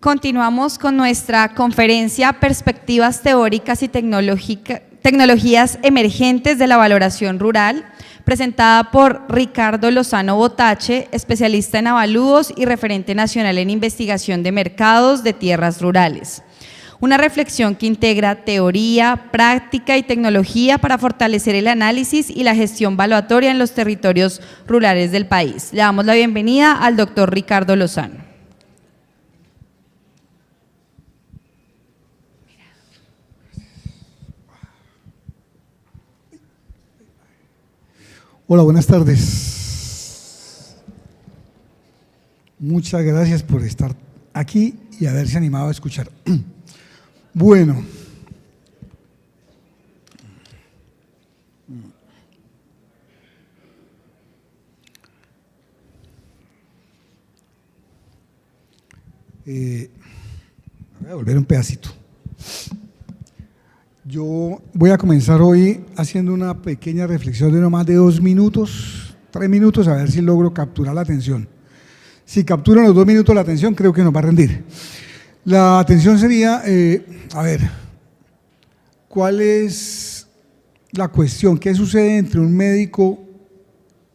Continuamos con nuestra conferencia Perspectivas Teóricas y Tecnologías Emergentes de la Valoración Rural, presentada por Ricardo Lozano Botache, especialista en avalúos y referente nacional en investigación de mercados de tierras rurales. Una reflexión que integra teoría, práctica y tecnología para fortalecer el análisis y la gestión valuatoria en los territorios rurales del país. Le damos la bienvenida al doctor Ricardo Lozano. Hola, buenas tardes. Muchas gracias por estar aquí y haberse animado a escuchar. Bueno, voy a volver un pedacito. Yo voy a comenzar hoy haciendo una pequeña reflexión de no más de 2 minutos, 3 minutos, a ver si logro capturar la atención. Si capturo en los 2 minutos la atención, creo que nos va a rendir. La atención sería, a ver, ¿cuál es la cuestión? ¿Qué sucede entre un médico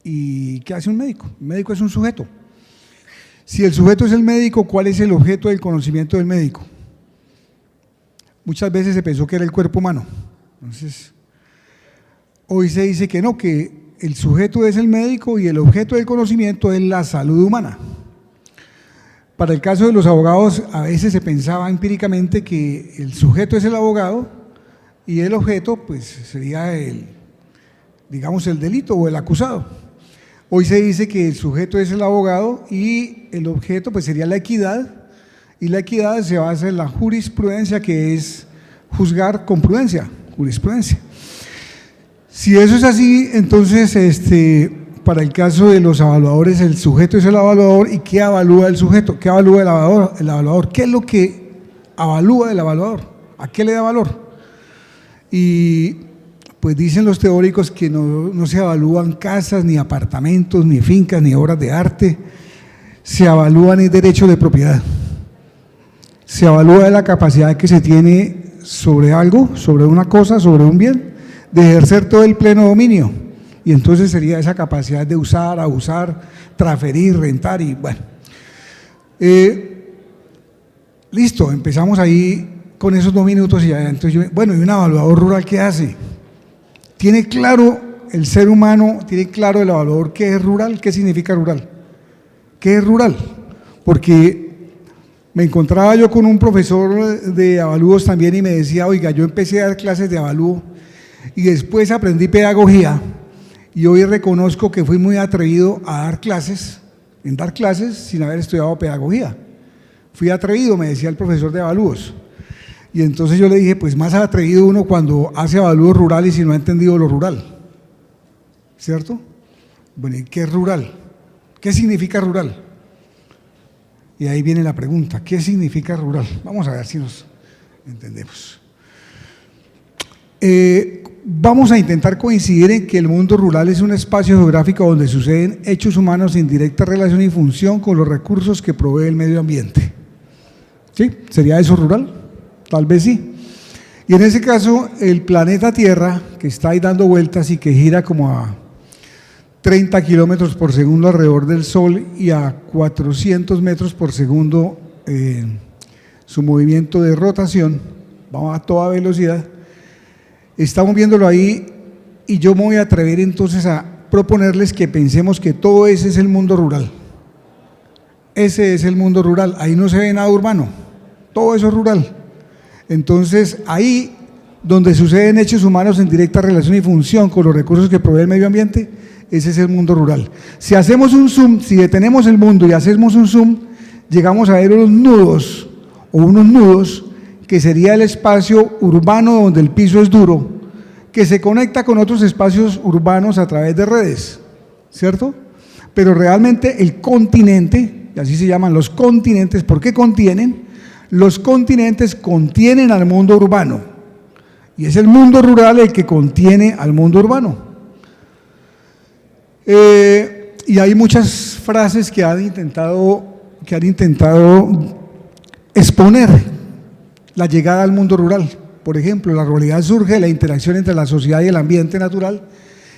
y qué hace un médico? Un médico es un sujeto. Si el sujeto es el médico, ¿cuál es el objeto del conocimiento del médico? Muchas veces se pensó que era el cuerpo humano. Entonces, hoy se dice que no, que el sujeto es el médico y el objeto del conocimiento es la salud humana. Para el caso de los abogados, a veces se pensaba empíricamente que el sujeto es el abogado y el objeto, pues, sería digamos, el delito o el acusado. Hoy se dice que el sujeto es el abogado y el objeto, pues, sería la equidad. Y la equidad se basa en la jurisprudencia, que es juzgar con prudencia, jurisprudencia. Si eso es así, entonces, para el caso de los evaluadores, el sujeto es el evaluador. ¿Y qué evalúa el sujeto? ¿Qué evalúa el evaluador? ¿Qué es lo que evalúa el evaluador? ¿A qué le da valor? Y pues dicen los teóricos que no se evalúan casas, ni apartamentos, ni fincas, ni obras de arte, se evalúan el derecho de propiedad. Se evalúa la capacidad que se tiene sobre algo, sobre una cosa, sobre un bien, de ejercer todo el pleno dominio. Y entonces sería esa capacidad de usar, abusar, transferir, rentar y bueno. Listo, empezamos ahí con esos 2 minutos y ya. Entonces bueno, ¿y un evaluador rural qué hace? ¿Tiene claro el ser humano, tiene claro el evaluador qué es rural? ¿Qué significa rural? ¿Qué es rural? Porque me encontraba yo con un profesor de avalúos también y me decía, oiga, yo empecé a dar clases de avalúo y después aprendí pedagogía y hoy reconozco que fui muy atrevido a dar clases, sin haber estudiado pedagogía. Fui atrevido, me decía el profesor de avalúos. Y entonces yo le dije, pues más atrevido uno cuando hace avalúos rurales y no ha entendido lo rural, ¿cierto? Bueno, ¿y qué es rural? ¿Qué significa rural? Y ahí viene la pregunta, ¿qué significa rural? Vamos a ver si nos entendemos. Vamos a intentar coincidir en que el mundo rural es un espacio geográfico donde suceden hechos humanos en directa relación y función con los recursos que provee el medio ambiente. ¿Sí? ¿Sería eso rural? Tal vez sí. Y en ese caso, el planeta Tierra, que está ahí dando vueltas y que gira como a 30 kilómetros por segundo alrededor del Sol y a 400 metros por segundo su movimiento de rotación, vamos a toda velocidad, estamos viéndolo ahí y yo me voy a atrever entonces a proponerles que pensemos que todo ese es el mundo rural. Ese es el mundo rural, ahí no se ve nada urbano, todo eso es rural. Entonces ahí donde suceden hechos humanos en directa relación y función con los recursos que provee el medio ambiente, ese es el mundo rural. Si hacemos un zoom, si detenemos el mundo y hacemos un zoom, llegamos a ver unos nudos, que sería el espacio urbano donde el piso es duro, que se conecta con otros espacios urbanos a través de redes, ¿cierto? Pero realmente el continente, y así se llaman los continentes, ¿por qué contienen? Los continentes contienen al mundo urbano, y es el mundo rural el que contiene al mundo urbano. Y hay muchas frases que han intentado exponer la llegada al mundo rural. Por ejemplo, la ruralidad surge de la interacción entre la sociedad y el ambiente natural.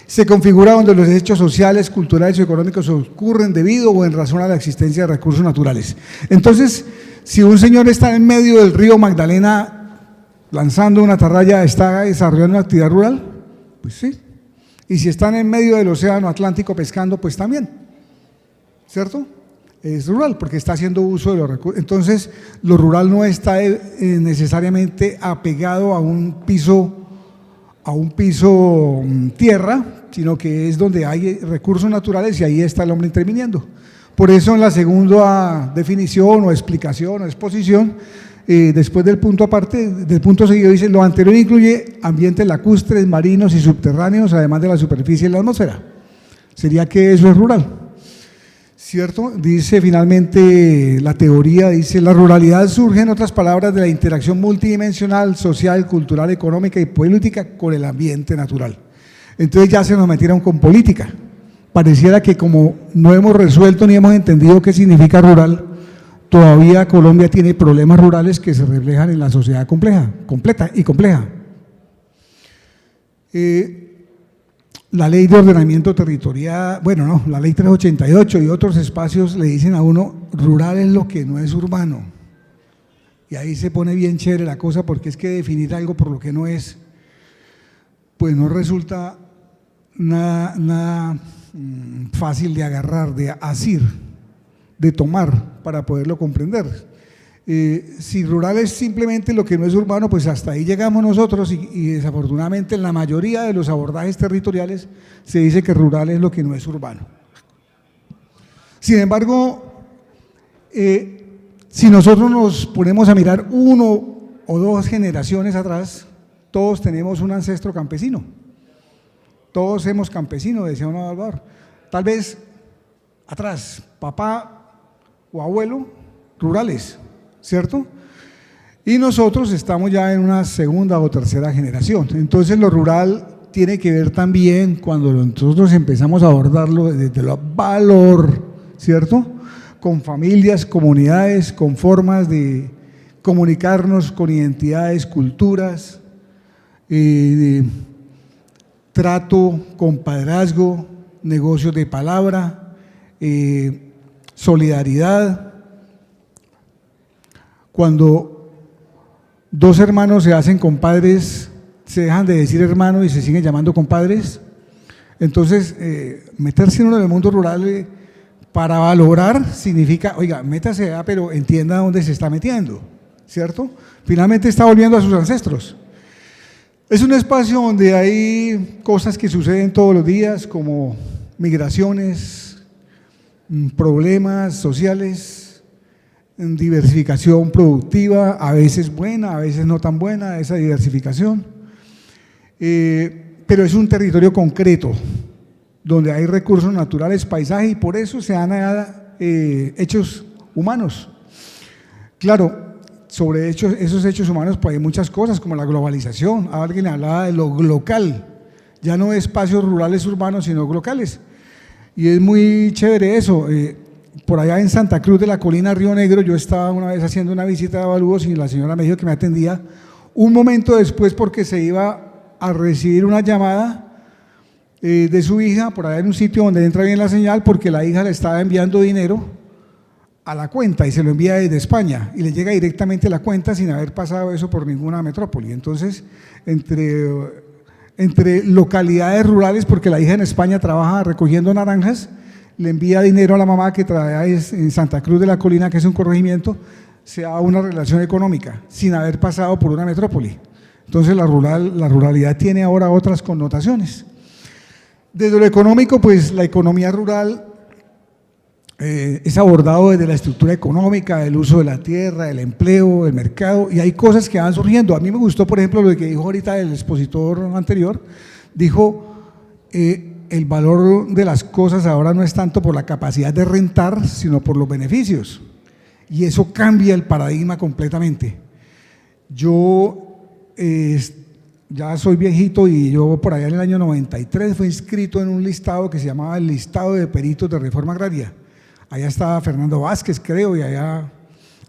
Se configura donde los hechos sociales, culturales y económicos ocurren debido o en razón a la existencia de recursos naturales. Entonces, si un señor está en medio del río Magdalena lanzando una atarraya, ¿está desarrollando una actividad rural? Pues sí. Y si están en medio del océano Atlántico pescando, pues también, ¿cierto? Es rural porque está haciendo uso de los recursos. Entonces, lo rural no está necesariamente apegado a un piso tierra, sino que es donde hay recursos naturales y ahí está el hombre interviniendo. Por eso en la segunda definición o explicación o exposición, después del punto aparte, del punto seguido dice: lo anterior incluye ambientes lacustres, marinos y subterráneos, además de la superficie y la atmósfera. Sería que eso es rural, ¿cierto? Dice finalmente la teoría, dice: la ruralidad surge, en otras palabras, de la interacción multidimensional, social, cultural, económica y política con el ambiente natural. Entonces ya se nos metieron con política. Pareciera que como no hemos resuelto ni hemos entendido qué significa rural, todavía Colombia tiene problemas rurales que se reflejan en la sociedad completa y compleja. La ley de ordenamiento territorial, la ley 388 y otros espacios le dicen a uno: rural es lo que no es urbano. Y ahí se pone bien chévere la cosa, porque es que definir algo por lo que no es, pues no resulta nada fácil de agarrar, de asir, de tomar para poderlo comprender. Si rural es simplemente lo que no es urbano, pues hasta ahí llegamos nosotros y desafortunadamente en la mayoría de los abordajes territoriales se dice que rural es lo que no es urbano. Sin embargo, si nosotros nos ponemos a mirar 1 o 2 generaciones atrás, todos tenemos un ancestro campesino, todos somos campesinos, decía uno de Álvaro. Tal vez atrás, papá o abuelo, rurales, ¿cierto? Y nosotros estamos ya en una segunda o tercera generación. Entonces lo rural tiene que ver también, cuando nosotros empezamos a abordarlo desde el valor, ¿cierto? Con familias, comunidades, con formas de comunicarnos con identidades, culturas, de trato, compadrazgo, negocios de palabra, solidaridad. Cuando 2 hermanos se hacen compadres, se dejan de decir hermanos y se siguen llamando compadres. Entonces, meterse en uno del mundo rural para valorar significa: oiga, métase allá, pero entienda dónde se está metiendo, ¿cierto? Finalmente está volviendo a sus ancestros. Es un espacio donde hay cosas que suceden todos los días, como migraciones, problemas sociales, diversificación productiva, a veces buena, a veces no tan buena esa diversificación, pero es un territorio concreto, donde hay recursos naturales, paisaje, y por eso se dan hechos humanos. Claro, sobre esos hechos humanos pues hay muchas cosas, como la globalización. Alguien hablaba de lo local, ya no espacios rurales urbanos, sino locales, y es muy chévere eso. Por allá en Santa Cruz de la Colina, Río Negro, yo estaba una vez haciendo una visita de avalúos y la señora me dijo que me atendía un momento después porque se iba a recibir una llamada de su hija por allá en un sitio donde entra bien la señal, porque la hija le estaba enviando dinero a la cuenta y se lo envía desde España y le llega directamente la cuenta sin haber pasado eso por ninguna metrópoli. Entonces, entre localidades rurales, porque la hija en España trabaja recogiendo naranjas, le envía dinero a la mamá que trabaja en Santa Cruz de la Colina, que es un corregimiento, se da una relación económica sin haber pasado por una metrópoli. Entonces la ruralidad tiene ahora otras connotaciones. Desde lo económico, pues la economía rural es abordado desde la estructura económica, el uso de la tierra, el empleo, el mercado, y hay cosas que van surgiendo. A mí me gustó, por ejemplo, lo que dijo ahorita el expositor anterior. Dijo: el valor de las cosas ahora no es tanto por la capacidad de rentar, sino por los beneficios, y eso cambia el paradigma completamente. Yo ya soy viejito y yo por allá en el año 93 fui inscrito en un listado que se llamaba el Listado de Peritos de Reforma Agraria. Allá estaba Fernando Vázquez, creo, y allá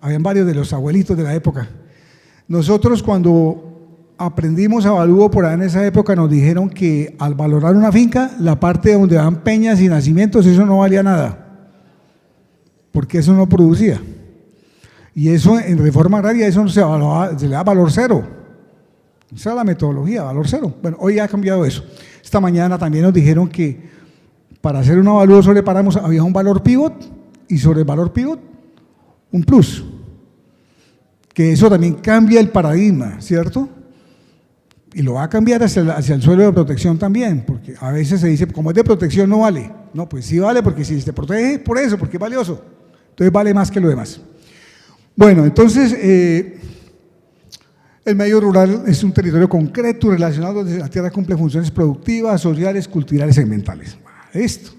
habían varios de los abuelitos de la época. Nosotros cuando aprendimos avalúo por ahí en esa época nos dijeron que al valorar una finca, la parte donde dan peñas y nacimientos, eso no valía nada, porque eso no producía. Y eso en reforma agraria, eso se le da valor cero. Esa es la metodología, valor cero. Bueno, hoy ha cambiado eso. Esta mañana también nos dijeron que para hacer un avalúo sobre páramos había un valor pivot y sobre el valor pivot un plus. Que eso también cambia el paradigma, ¿cierto? Y lo va a cambiar hacia el suelo de protección también, porque a veces se dice, como es de protección no vale. No, pues sí vale, porque si te protege por eso, porque es valioso. Entonces vale más que lo demás. Bueno, entonces, el medio rural es un territorio concreto relacionado donde la tierra cumple funciones productivas, sociales, culturales y ambientales. Esto.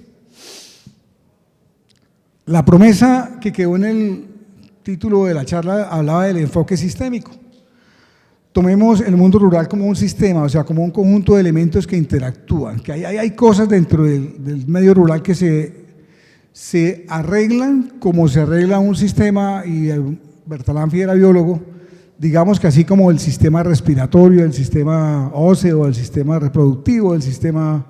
La promesa que quedó en el título de la charla hablaba del enfoque sistémico. Tomemos el mundo rural como un sistema, o sea, como un conjunto de elementos que interactúan, que hay cosas dentro del medio rural que se arreglan como se arregla un sistema, y Bertalanffy era biólogo, digamos que así como el sistema respiratorio, el sistema óseo, el sistema reproductivo, el sistema,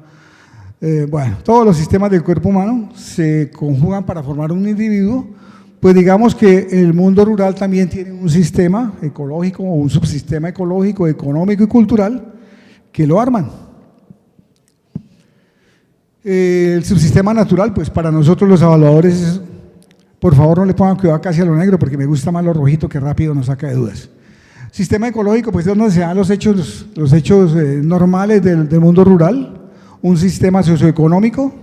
bueno, todos los sistemas del cuerpo humano se conjugan para formar un individuo. Pues digamos que el mundo rural también tiene un sistema ecológico o un subsistema ecológico, económico y cultural que lo arman. El subsistema natural, pues para nosotros los evaluadores, por favor no le pongan cuidado casi a lo negro porque me gusta más lo rojito que rápido nos saca de dudas. Sistema ecológico, pues es donde se dan los hechos normales del mundo rural, un sistema socioeconómico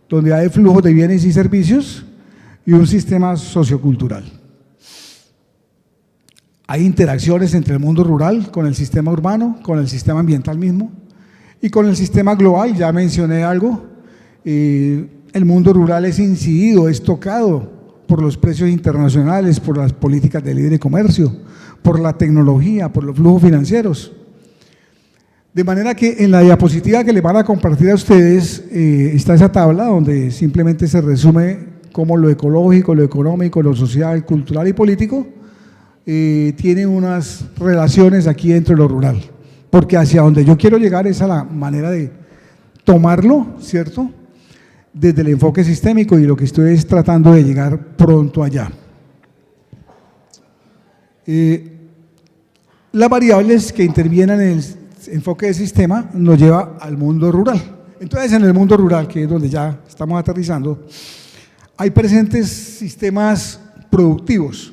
donde hay flujos de bienes y servicios, y un sistema sociocultural. Hay interacciones entre el mundo rural con el sistema urbano, con el sistema ambiental mismo y con el sistema global. Ya mencioné algo, el mundo rural es incidido, es tocado por los precios internacionales, por las políticas de libre comercio, por la tecnología, por los flujos financieros. De manera que en la diapositiva que les van a compartir a ustedes está esa tabla donde simplemente se resume cómo lo ecológico, lo económico, lo social, cultural y político tienen unas relaciones aquí dentro de lo rural, porque hacia donde yo quiero llegar es a la manera de tomarlo, ¿cierto?, desde el enfoque sistémico, y lo que estoy es tratando de llegar pronto allá. Las variables que intervienen en el enfoque de sistema nos lleva al mundo rural. Entonces, en el mundo rural, que es donde ya estamos aterrizando, hay presentes sistemas productivos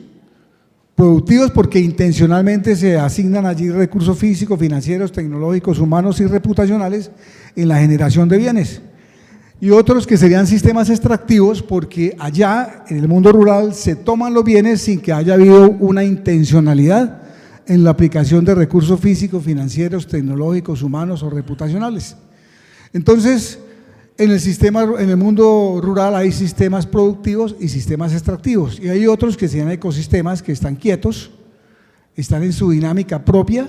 porque intencionalmente se asignan allí recursos físicos, financieros, tecnológicos, humanos y reputacionales en la generación de bienes. Y otros que serían sistemas extractivos porque allá en el mundo rural se toman los bienes sin que haya habido una intencionalidad en la aplicación de recursos físicos, financieros, tecnológicos, humanos o reputacionales. Entonces, en el mundo rural hay sistemas productivos y sistemas extractivos, y hay otros que se llaman ecosistemas que están quietos, están en su dinámica propia,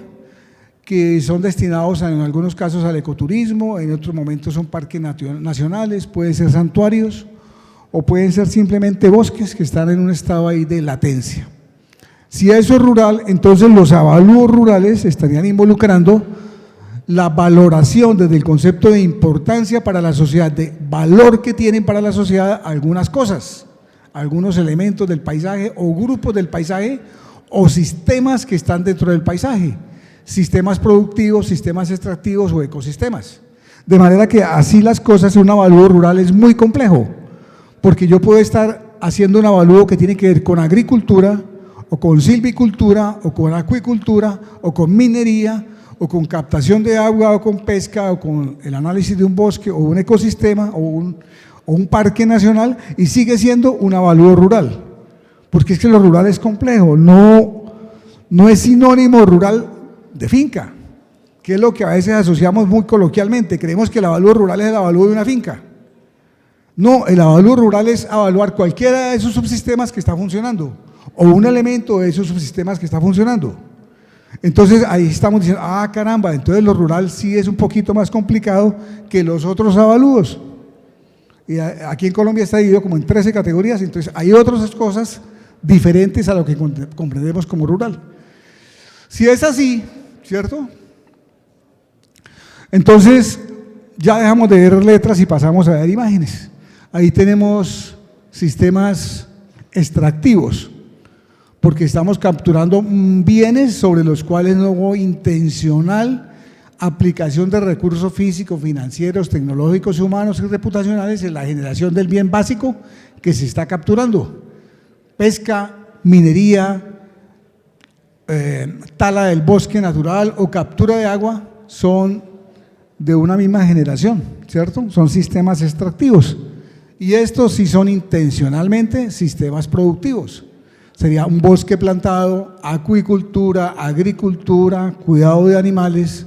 que son destinados en algunos casos al ecoturismo, en otros momentos son parques nacionales, pueden ser santuarios o pueden ser simplemente bosques que están en un estado ahí de latencia. Si eso es rural, entonces los avalúos rurales estarían involucrando la valoración desde el concepto de importancia para la sociedad, de valor que tienen para la sociedad algunas cosas, algunos elementos del paisaje o grupos del paisaje o sistemas que están dentro del paisaje, sistemas productivos, sistemas extractivos o ecosistemas. De manera que así las cosas en un avalúo rural es muy complejo, porque yo puedo estar haciendo un avalúo que tiene que ver con agricultura o con silvicultura o con acuicultura o con minería o con captación de agua o con pesca o con el análisis de un bosque o un ecosistema o un parque nacional, y sigue siendo un avalúo rural, porque es que lo rural es complejo, no es sinónimo rural de finca, que es lo que a veces asociamos muy coloquialmente. Creemos que el avalúo rural es el avalúo de una finca. No, el avalúo rural es evaluar cualquiera de esos subsistemas que está funcionando o un elemento de esos subsistemas que está funcionando. Entonces ahí estamos diciendo, ah caramba, entonces lo rural sí es un poquito más complicado que los otros avalúos. Y aquí en Colombia está dividido como en 13 categorías, entonces hay otras cosas diferentes a lo que comprendemos como rural. Si es así, ¿cierto? Entonces ya dejamos de ver letras y pasamos a ver imágenes. Ahí tenemos sistemas extractivos, porque estamos capturando bienes sobre los cuales no hubo intencional aplicación de recursos físicos, financieros, tecnológicos, humanos y reputacionales en la generación del bien básico que se está capturando. Pesca, minería, tala del bosque natural o captura de agua son de una misma generación, ¿cierto? Son sistemas extractivos. Y estos sí son intencionalmente sistemas productivos. Sería un bosque plantado, acuicultura, agricultura, cuidado de animales.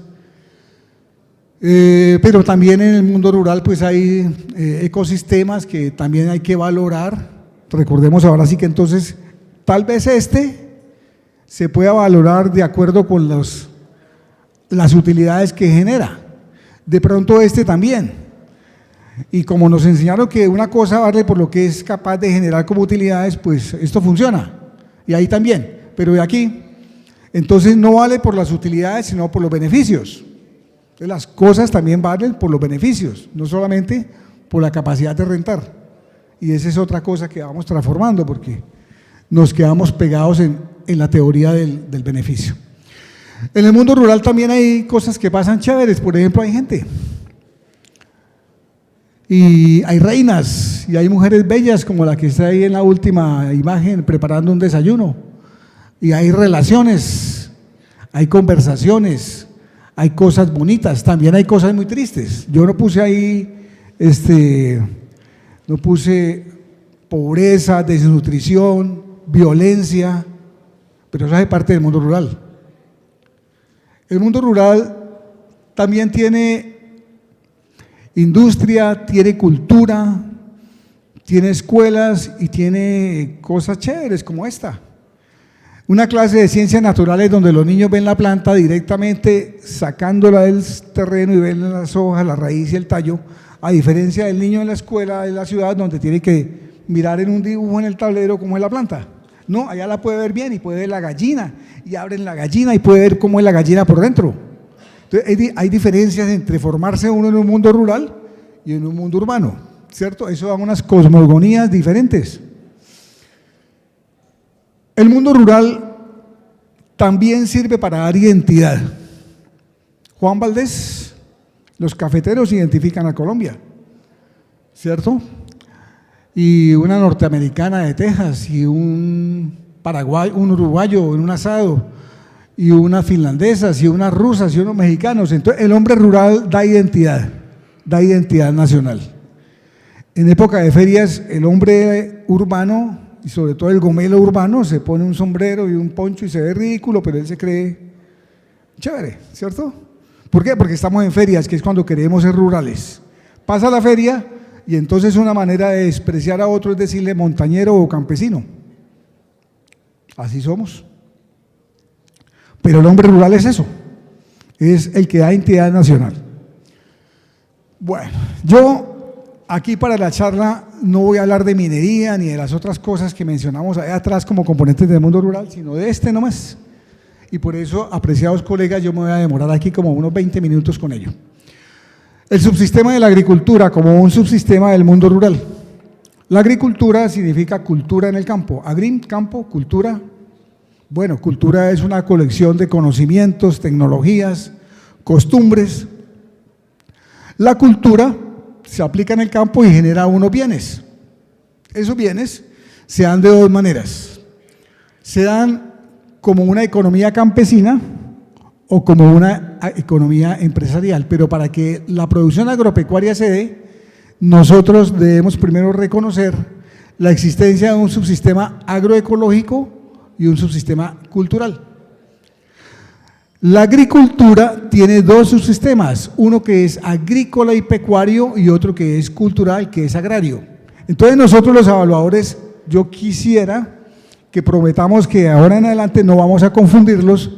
Pero también en el mundo rural pues hay ecosistemas que también hay que valorar. Recordemos ahora sí que entonces tal vez se pueda valorar de acuerdo con las utilidades que genera. De pronto también. Y como nos enseñaron que una cosa vale por lo que es capaz de generar como utilidades, pues esto funciona. Y ahí también. Pero de aquí, entonces no vale por las utilidades, sino por los beneficios. Entonces las cosas también valen por los beneficios, no solamente por la capacidad de rentar. Y esa es otra cosa que vamos transformando, porque nos quedamos pegados en la teoría del beneficio. En el mundo rural también hay cosas que pasan chéveres. Por ejemplo, hay gente. Y hay reinas y hay mujeres bellas como la que está ahí en la última imagen preparando un desayuno. Y hay relaciones, hay conversaciones, hay cosas bonitas, también hay cosas muy tristes. Yo no puse ahí, no puse pobreza, desnutrición, violencia, pero eso hace parte del mundo rural. El mundo rural también tiene industria, tiene cultura, tiene escuelas y tiene cosas chéveres como esta. Una clase de ciencias naturales donde los niños ven la planta directamente sacándola del terreno y ven las hojas, la raíz y el tallo, a diferencia del niño en la escuela de la ciudad donde tiene que mirar en un dibujo en el tablero cómo es la planta. No, allá la puede ver bien y puede ver la gallina y abren la gallina y puede ver cómo es la gallina por dentro. Entonces, hay diferencias entre formarse uno en un mundo rural y en un mundo urbano, ¿cierto? Eso da unas cosmogonías diferentes. El mundo rural también sirve para dar identidad. Juan Valdés, los cafeteros identifican a Colombia, ¿cierto? Y una norteamericana de Texas y un uruguayo en un asado, y unas finlandesas y unas rusas y unos mexicanos. Entonces el hombre rural da identidad nacional. En época de ferias el hombre urbano y sobre todo el gomelo urbano se pone un sombrero y un poncho y se ve ridículo, pero él se cree chévere, ¿cierto? ¿Por qué? Porque estamos en ferias, que es cuando queremos ser rurales. Pasa la feria y entonces una manera de despreciar a otro es decirle montañero o campesino. Así somos. Pero el hombre rural es eso, es el que da identidad nacional. Bueno, yo aquí para la charla no voy a hablar de minería ni de las otras cosas que mencionamos ahí atrás como componentes del mundo rural, sino de nomás. Y por eso, apreciados colegas, yo me voy a demorar aquí como unos 20 minutos con ello. El subsistema de la agricultura como un subsistema del mundo rural. La agricultura significa cultura en el campo. Agrim, campo, cultura. Bueno, cultura es una colección de conocimientos, tecnologías, costumbres. La cultura se aplica en el campo y genera unos bienes. Esos bienes se dan de dos maneras. Se dan como una economía campesina o como una economía empresarial, pero para que la producción agropecuaria se dé, nosotros debemos primero reconocer la existencia de un subsistema agroecológico y un subsistema cultural. La agricultura tiene dos subsistemas, uno que es agrícola y pecuario y otro que es cultural, que es agrario. Entonces nosotros los evaluadores, yo quisiera que prometamos que ahora en adelante no vamos a confundirlos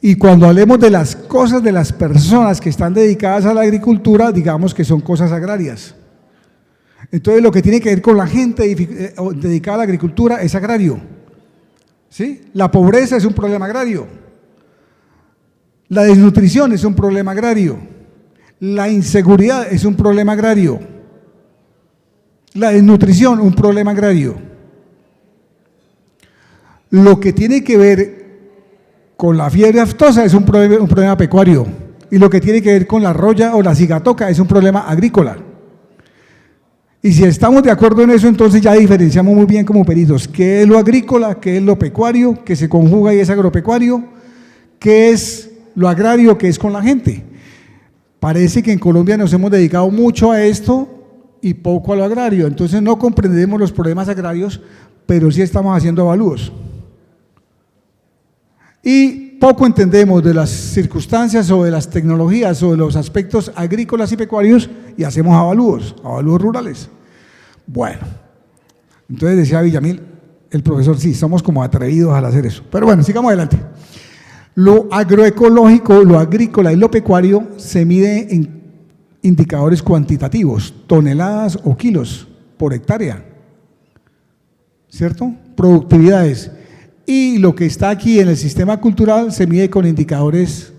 y cuando hablemos de las cosas de las personas que están dedicadas a la agricultura, digamos que son cosas agrarias. Entonces, lo que tiene que ver con la gente dedicada a la agricultura es agrario. ¿Sí? La pobreza es un problema agrario. La desnutrición es un problema agrario. La inseguridad es un problema agrario. La desnutrición, un problema agrario. Lo que tiene que ver con la fiebre aftosa es un problema pecuario. Y lo que tiene que ver con la roya o la cigatoca es un problema agrícola. Y si estamos de acuerdo en eso, entonces ya diferenciamos muy bien como peritos qué es lo agrícola, qué es lo pecuario, que se conjuga y es agropecuario, qué es lo agrario, qué es con la gente. Parece que en Colombia nos hemos dedicado mucho a esto y poco a lo agrario, entonces no comprendemos los problemas agrarios, pero sí estamos haciendo avalúos. Y poco entendemos de las circunstancias o de las tecnologías o de los aspectos agrícolas y pecuarios y hacemos avalúos rurales. Bueno, entonces decía Villamil, el profesor, sí, somos como atrevidos al hacer eso. Pero bueno, sigamos adelante. Lo agroecológico, lo agrícola y lo pecuario se mide en indicadores cuantitativos, toneladas o kilos por hectárea, ¿cierto? Productividades. Y lo que está aquí en el sistema cultural se mide con indicadores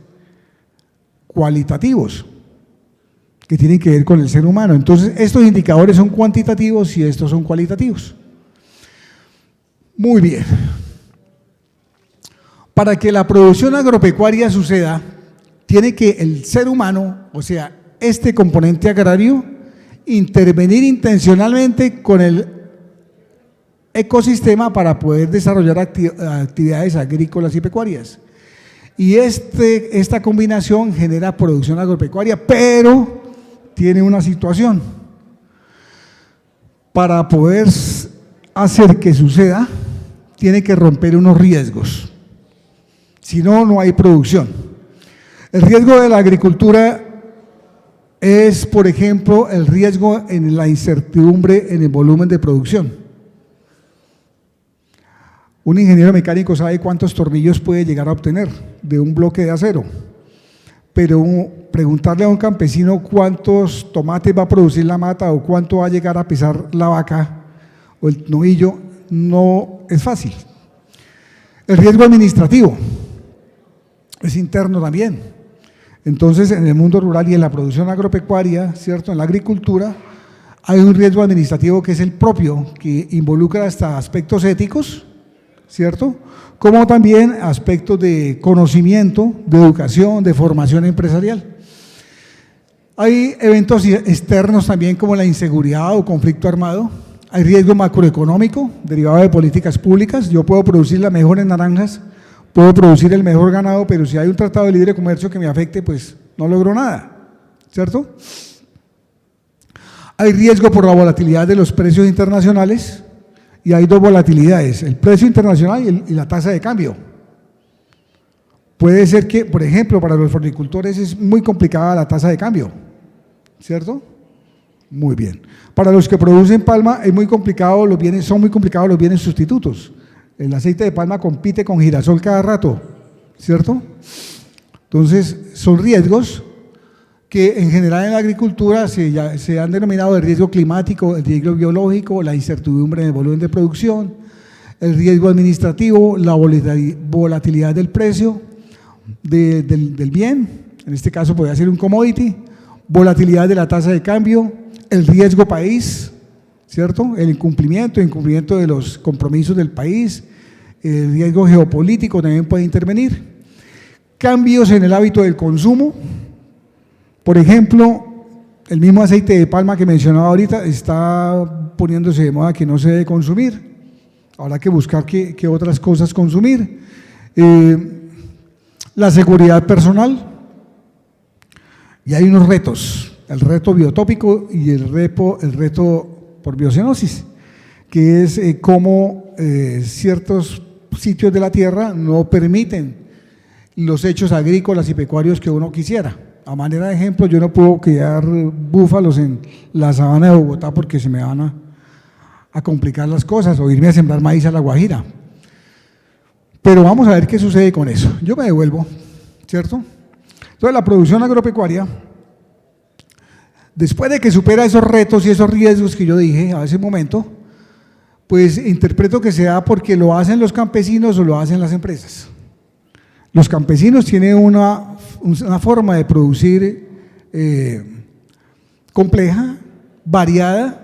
cualitativos, que tienen que ver con el ser humano. Entonces, estos indicadores son cuantitativos y estos son cualitativos. Muy bien. Para que la producción agropecuaria suceda, tiene que el ser humano, o sea, este componente agrario, intervenir intencionalmente con el ecosistema para poder desarrollar actividades agrícolas y pecuarias. Y esta combinación genera producción agropecuaria, pero tiene una situación. Para poder hacer que suceda, tiene que romper unos riesgos. Si no, no hay producción. El riesgo de la agricultura es, por ejemplo, el riesgo en la incertidumbre en el volumen de producción. Un ingeniero mecánico sabe cuántos tornillos puede llegar a obtener de un bloque de acero, pero preguntarle a un campesino cuántos tomates va a producir la mata o cuánto va a llegar a pesar la vaca o el novillo no es fácil. El riesgo administrativo es interno también. Entonces, en el mundo rural y en la producción agropecuaria, ¿cierto? En la agricultura, hay un riesgo administrativo que es el propio, que involucra hasta aspectos éticos, ¿cierto? Como también aspectos de conocimiento, de educación, de formación empresarial. Hay eventos externos también como la inseguridad o conflicto armado. Hay riesgo macroeconómico derivado de políticas públicas. Yo puedo producir las mejores naranjas, puedo producir el mejor ganado, pero si hay un tratado de libre comercio que me afecte, pues no logro nada, ¿cierto? Hay riesgo por la volatilidad de los precios internacionales. Y hay dos volatilidades, el precio internacional y la tasa de cambio. Puede ser que, por ejemplo, para los horticultores es muy complicada la tasa de cambio, ¿cierto? Muy bien. Para los que producen palma es muy complicado, son muy complicados los bienes sustitutos. El aceite de palma compite con girasol cada rato, ¿cierto? Entonces, son riesgos que en general en la agricultura se han denominado el riesgo climático, el riesgo biológico, la incertidumbre en el volumen de producción, el riesgo administrativo, la volatilidad del precio del bien, en este caso podría ser un commodity, volatilidad de la tasa de cambio, el riesgo país, ¿cierto? El incumplimiento de los compromisos del país, el riesgo geopolítico también puede intervenir, cambios en el hábito del consumo. Por ejemplo, el mismo aceite de palma que mencionaba ahorita está poniéndose de moda que no se debe consumir. Habrá que buscar qué otras cosas consumir. La seguridad personal. Y hay unos retos, el reto biotópico y el reto por biocenosis, que es cómo ciertos sitios de la tierra no permiten los hechos agrícolas y pecuarios que uno quisiera. A manera de ejemplo, yo no puedo criar búfalos en la sabana de Bogotá porque se me van a complicar las cosas, o irme a sembrar maíz a La Guajira. Pero vamos a ver qué sucede con eso. Yo me devuelvo, ¿cierto? Entonces, la producción agropecuaria Después de que supera esos retos y esos riesgos que yo dije a ese momento, pues interpreto que se da porque lo hacen los campesinos o lo hacen las empresas. Los campesinos tienen una forma de producir compleja, variada.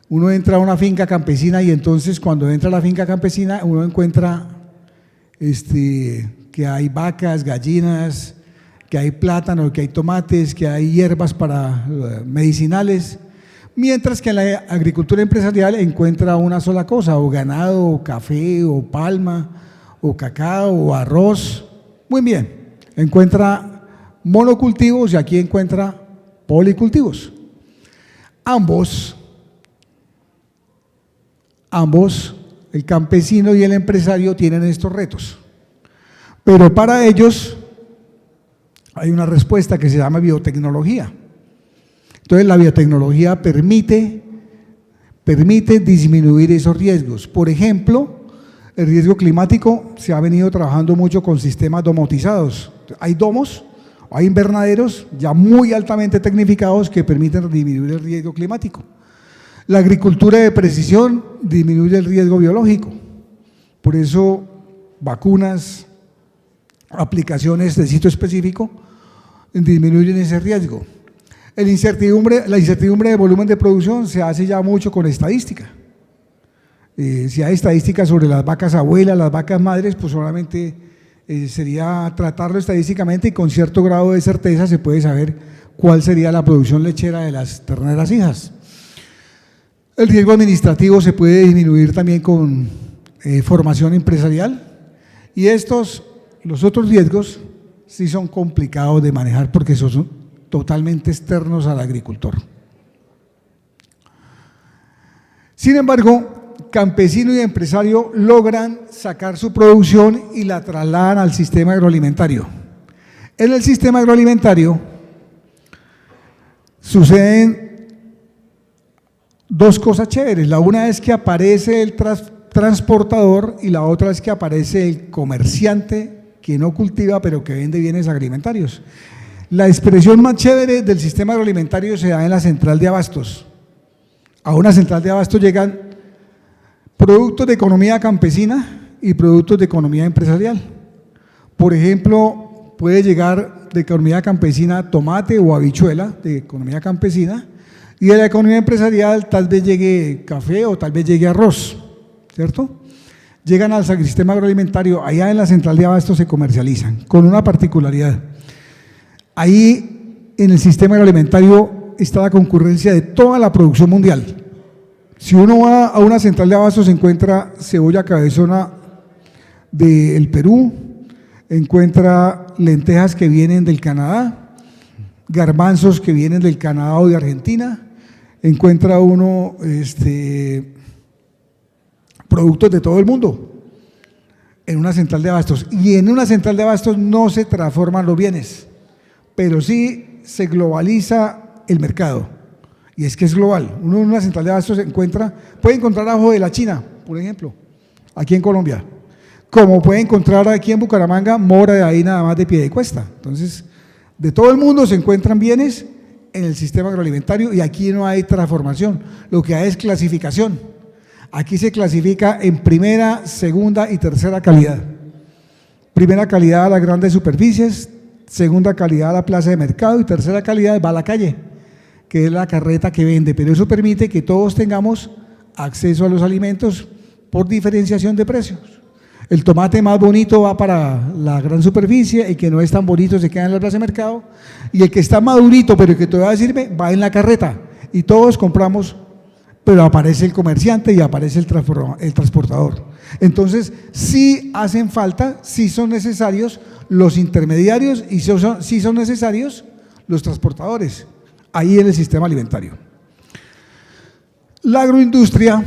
Uno entra a una finca campesina y entonces cuando entra a la finca campesina uno encuentra que hay vacas, gallinas, que hay plátanos, que hay tomates, que hay hierbas para medicinales, mientras que en la agricultura empresarial encuentra una sola cosa, o ganado, o café, o palma, o cacao, o arroz. Muy bien, encuentra monocultivos y aquí encuentra policultivos. Ambos, el campesino y el empresario, tienen estos retos, pero para ellos hay una respuesta que se llama biotecnología. Entonces la biotecnología permite disminuir esos riesgos. Por ejemplo, el riesgo climático se ha venido trabajando mucho con sistemas domotizados. Hay domos, hay invernaderos ya muy altamente tecnificados que permiten disminuir el riesgo climático. La agricultura de precisión disminuye el riesgo biológico. Por eso vacunas, aplicaciones de sitio específico disminuyen ese riesgo. La incertidumbre de volumen de producción se hace ya mucho con estadística. Si hay estadísticas sobre las vacas abuelas, las vacas madres, pues solamente sería tratarlo estadísticamente y con cierto grado de certeza se puede saber cuál sería la producción lechera de las terneras hijas. El riesgo administrativo se puede disminuir también con formación empresarial y los otros riesgos sí son complicados de manejar porque son totalmente externos al agricultor. Sin embargo, campesino y empresario logran sacar su producción y la trasladan al sistema agroalimentario. En el sistema agroalimentario suceden dos cosas chéveres. La una es que aparece el transportador y la otra es que aparece el comerciante que no cultiva pero que vende bienes alimentarios. La expresión más chévere del sistema agroalimentario se da en la central de abastos. A una central de abastos llegan productos de economía campesina y productos de economía empresarial. Por ejemplo, puede llegar de economía campesina tomate o habichuela de economía campesina y de la economía empresarial tal vez llegue café o tal vez llegue arroz, ¿cierto? Llegan al sistema agroalimentario, allá en la central de abastos se comercializan, con una particularidad. Ahí en el sistema agroalimentario está la concurrencia de toda la producción mundial. Si uno va a una central de abastos se encuentra cebolla cabezona del Perú, encuentra lentejas que vienen del Canadá, garbanzos que vienen del Canadá o de Argentina, encuentra uno productos de todo el mundo en una central de abastos. Y en una central de abastos no se transforman los bienes, pero sí se globaliza el mercado. Y es que es global. Uno en una central de abastos puede encontrar ajo de la China, por ejemplo, aquí en Colombia, como puede encontrar aquí en Bucaramanga mora de ahí nada más de Piedecuesta. Entonces, de todo el mundo se encuentran bienes en el sistema agroalimentario y aquí no hay transformación, lo que hay es clasificación. Aquí se clasifica en primera, segunda y tercera calidad. Primera calidad a las grandes superficies, segunda calidad a la plaza de mercado y tercera calidad va a la calle, que es la carreta que vende, pero eso permite que todos tengamos acceso a los alimentos por diferenciación de precios. El tomate más bonito va para la gran superficie, el que no es tan bonito se queda en la plaza de mercado y el que está madurito pero el que todavía sirve va en la carreta y todos compramos, pero aparece el comerciante y aparece el transportador. Entonces sí hacen falta, sí son necesarios los intermediarios y sí son necesarios los transportadores ahí en el sistema alimentario. La agroindustria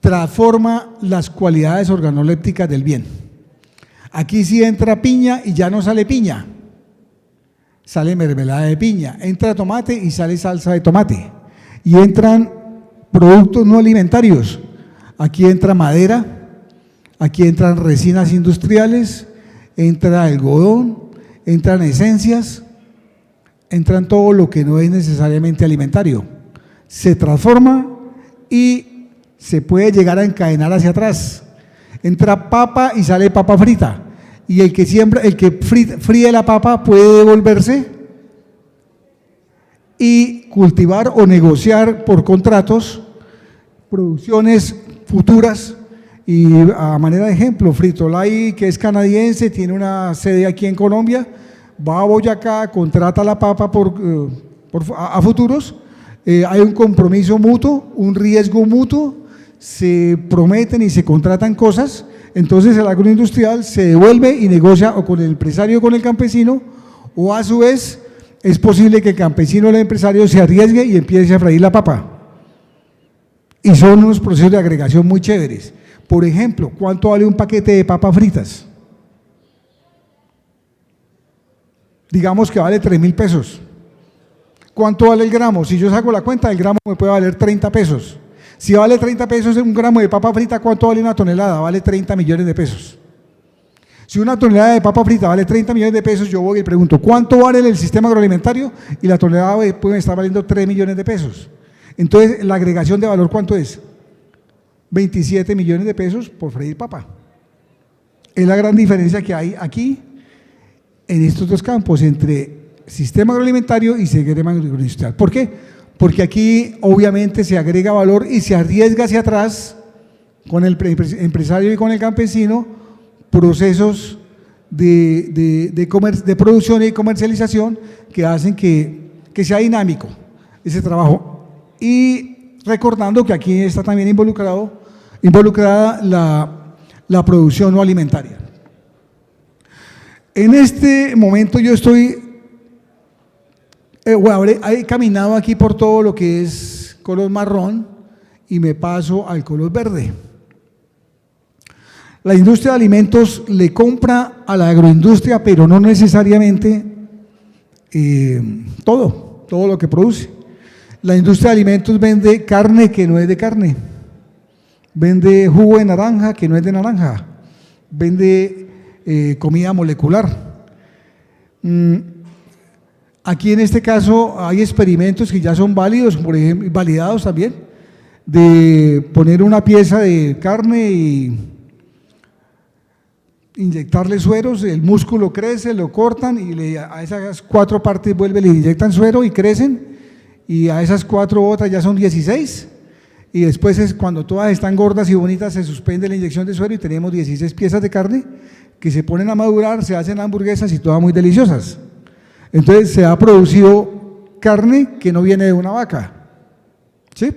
transforma las cualidades organolépticas del bien. Aquí sí entra piña y ya no sale piña, sale mermelada de piña, entra tomate y sale salsa de tomate, y entran productos no alimentarios, aquí entra madera, aquí entran resinas industriales, entra algodón, entran esencias, entra en todo lo que no es necesariamente alimentario. Se transforma y se puede llegar a encadenar hacia atrás. Entra papa y sale papa frita. Y el que fríe la papa puede devolverse y cultivar o negociar por contratos producciones futuras. Y a manera de ejemplo, Frito-Lay, que es canadiense, tiene una sede aquí en Colombia, va a Boyacá, contrata la papa a futuros, hay un compromiso mutuo, un riesgo mutuo, se prometen y se contratan cosas, entonces el agroindustrial se devuelve y negocia o con el empresario o con el campesino, o a su vez es posible que el campesino o el empresario se arriesgue y empiece a freír la papa. Y son unos procesos de agregación muy chéveres. Por ejemplo, ¿cuánto vale un paquete de papas fritas? Digamos que vale 3.000 pesos. ¿Cuánto vale el gramo? Si yo saco la cuenta, el gramo me puede valer 30 pesos. Si vale 30 pesos un gramo de papa frita, ¿cuánto vale una tonelada? Vale 30 millones de pesos. Si una tonelada de papa frita vale 30 millones de pesos, yo voy y pregunto, ¿cuánto vale el sistema agroalimentario? Y la tonelada puede estar valiendo 3 millones de pesos. Entonces, la agregación de valor, ¿cuánto es? 27 millones de pesos por freír papa. Es la gran diferencia que hay aquí en estos dos campos, entre sistema agroalimentario y sistema agroindustrial. ¿Por qué? Porque aquí obviamente se agrega valor y se arriesga hacia atrás con el empresario y con el campesino procesos de producción y comercialización que hacen que sea dinámico ese trabajo. Y recordando que aquí está también involucrada la producción no alimentaria. En este momento yo he caminado aquí por todo lo que es color marrón y me paso al color verde. La industria de alimentos le compra a la agroindustria, pero no necesariamente todo lo que produce. La industria de alimentos vende carne que no es de carne, vende jugo de naranja que no es de naranja, vende comida molecular. Aquí en este caso hay experimentos que ya son válidos, por ejemplo, validados también, de poner una pieza de carne y inyectarle sueros, el músculo crece, lo cortan y a esas 4 partes le inyectan suero y crecen, y a esas 4 otras ya son 16, y después cuando todas están gordas y bonitas se suspende la inyección de suero y tenemos 16 piezas de carne que se ponen a madurar, se hacen hamburguesas y todas muy deliciosas. Entonces se ha producido carne que no viene de una vaca, ¿sí?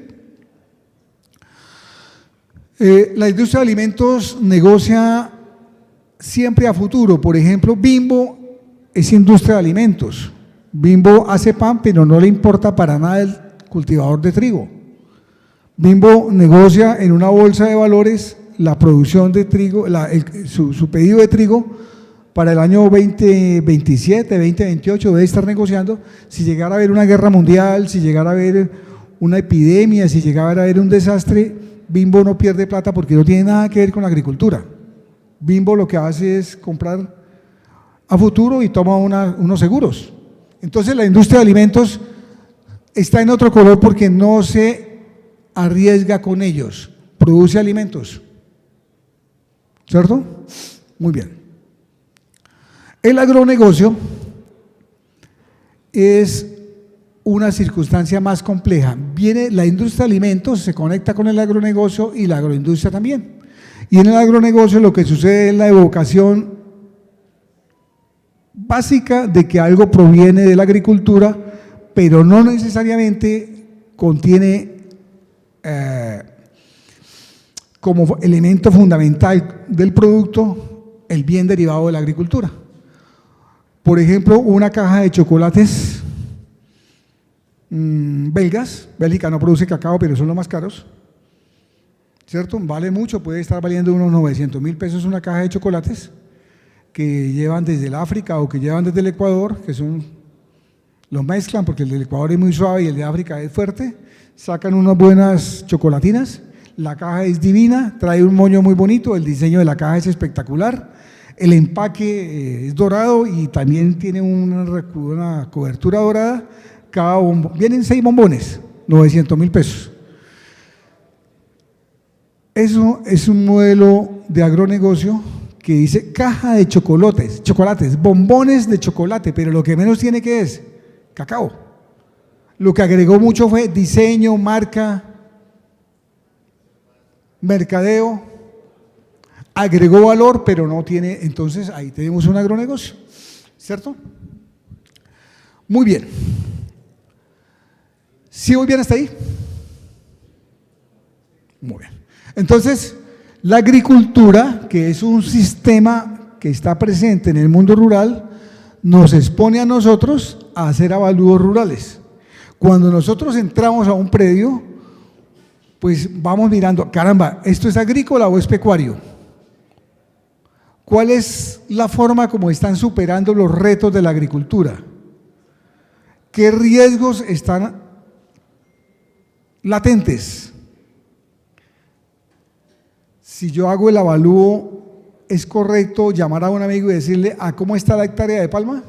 La industria de alimentos negocia siempre a futuro. Por ejemplo, Bimbo es industria de alimentos. Bimbo hace pan, pero no le importa para nada el cultivador de trigo. Bimbo negocia en una bolsa de valores la producción de trigo, su pedido de trigo para el año 2027, 2028, debe estar negociando. Si llegara a haber una guerra mundial, si llegara a haber una epidemia, si llegara a haber un desastre, Bimbo no pierde plata porque no tiene nada que ver con la agricultura. Bimbo lo que hace es comprar a futuro y toma unos seguros. Entonces la industria de alimentos está en otro color porque no se arriesga con ellos, produce alimentos, ¿cierto? Muy bien. El agronegocio es una circunstancia más compleja. Viene la industria de alimentos, se conecta con el agronegocio y la agroindustria también. Y en el agronegocio lo que sucede es la evocación básica de que algo proviene de la agricultura, pero no necesariamente contiene como elemento fundamental del producto el bien derivado de la agricultura. Por ejemplo, una caja de chocolates belgas, Bélgica no produce cacao, pero son los más caros, ¿cierto? Vale mucho, puede estar valiendo unos 900.000 pesos una caja de chocolates que llevan desde el África o que llevan desde el Ecuador, que los mezclan porque el del Ecuador es muy suave y el de África es fuerte, sacan unas buenas chocolatinas, la caja es divina, trae un moño muy bonito, el diseño de la caja es espectacular, El empaque es dorado y también tiene una cobertura dorada. Cada bombo, vienen 6 bombones, 900.000 pesos. Eso es un modelo de agronegocio que dice caja de chocolates, bombones de chocolate, pero lo que menos tiene que es cacao. Lo que agregó mucho fue diseño, marca, mercadeo, agregó valor, pero no tiene, entonces ahí tenemos un agronegocio, ¿cierto? Muy bien. ¿Sí voy bien hasta ahí? Muy bien. Entonces, la agricultura, que es un sistema que está presente en el mundo rural, nos expone a nosotros a hacer avalúos rurales. Cuando nosotros entramos a un predio, pues vamos mirando, caramba, ¿esto es agrícola o es pecuario? ¿Cuál es la forma como están superando los retos de la agricultura? ¿Qué riesgos están latentes? Si yo hago el avalúo, ¿es correcto llamar a un amigo y decirle cómo está la hectárea de palma?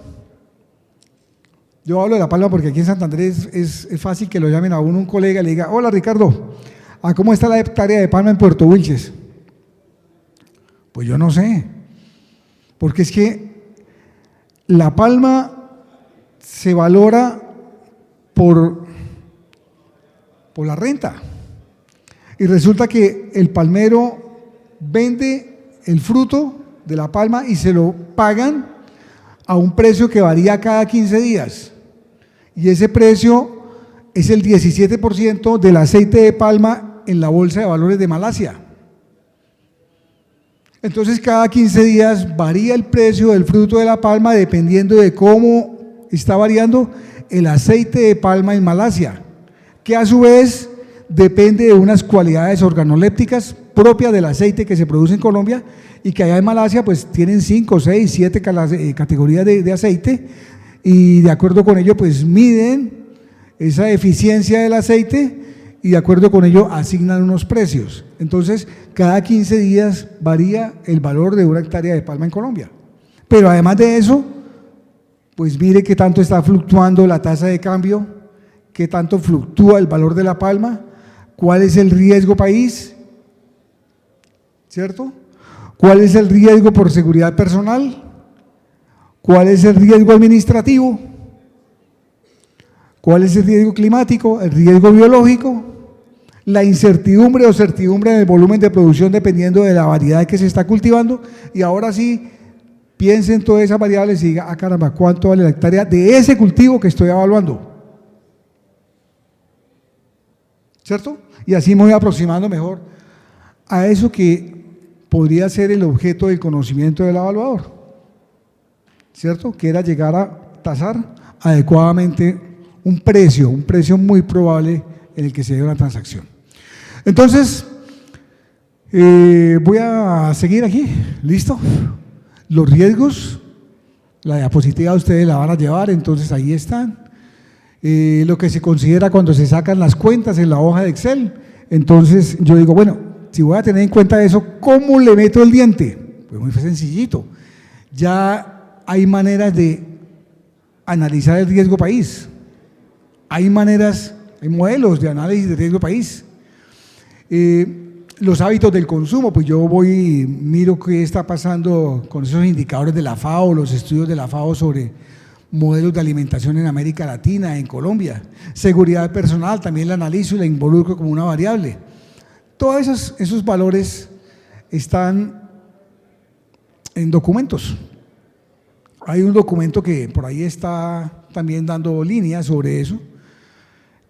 Yo hablo de la palma porque aquí en Santander es fácil que lo llamen a uno, un colega, y le diga, hola Ricardo, ¿cómo está la hectárea de palma en Puerto Wilches? Pues yo no sé, porque es que la palma se valora por la renta, y resulta que el palmero vende el fruto de la palma y se lo pagan a un precio que varía cada 15 días, y ese precio es el 17% del aceite de palma en la bolsa de valores de Malasia. Entonces cada 15 días varía el precio del fruto de la palma dependiendo de cómo está variando el aceite de palma en Malasia, que a su vez depende de unas cualidades organolépticas propias del aceite que se produce en Colombia, y que allá en Malasia pues tienen 5, 6, 7 categorías de aceite, y de acuerdo con ello pues miden esa eficiencia del aceite y de acuerdo con ello asignan unos precios. Entonces cada 15 días varía el valor de una hectárea de palma en Colombia. Pero además de eso, pues mire qué tanto está fluctuando la tasa de cambio, qué tanto fluctúa el valor de la palma, cuál es el riesgo país, ¿cierto? ¿Cuál es el riesgo por seguridad personal? ¿Cuál es el riesgo administrativo? ¿Cuál es el riesgo climático? ¿El riesgo biológico? La incertidumbre o certidumbre en el volumen de producción dependiendo de la variedad que se está cultivando. Y ahora sí, piensen en todas esas variables y diga, caramba, ¿cuánto vale la hectárea de ese cultivo que estoy evaluando? ¿Cierto? Y así me voy aproximando mejor a eso que podría ser el objeto del conocimiento del evaluador, ¿cierto? Que era llegar a tasar adecuadamente un precio muy probable en el que se dé una transacción. Entonces, voy a seguir aquí, ¿listo? Los riesgos, la diapositiva ustedes la van a llevar, entonces ahí están. Lo que se considera cuando se sacan las cuentas en la hoja de Excel. Entonces yo digo, bueno, si voy a tener en cuenta eso, ¿cómo le meto el diente? Pues muy sencillito. Ya hay maneras de analizar el riesgo país. Hay modelos de análisis de riesgo país. Los hábitos del consumo, pues yo voy y miro qué está pasando con esos indicadores de la FAO, los estudios de la FAO sobre modelos de alimentación en América Latina, en Colombia. Seguridad personal, también la analizo y la involucro como una variable. Todos esos valores están en documentos. Hay un documento que por ahí está también dando líneas sobre eso,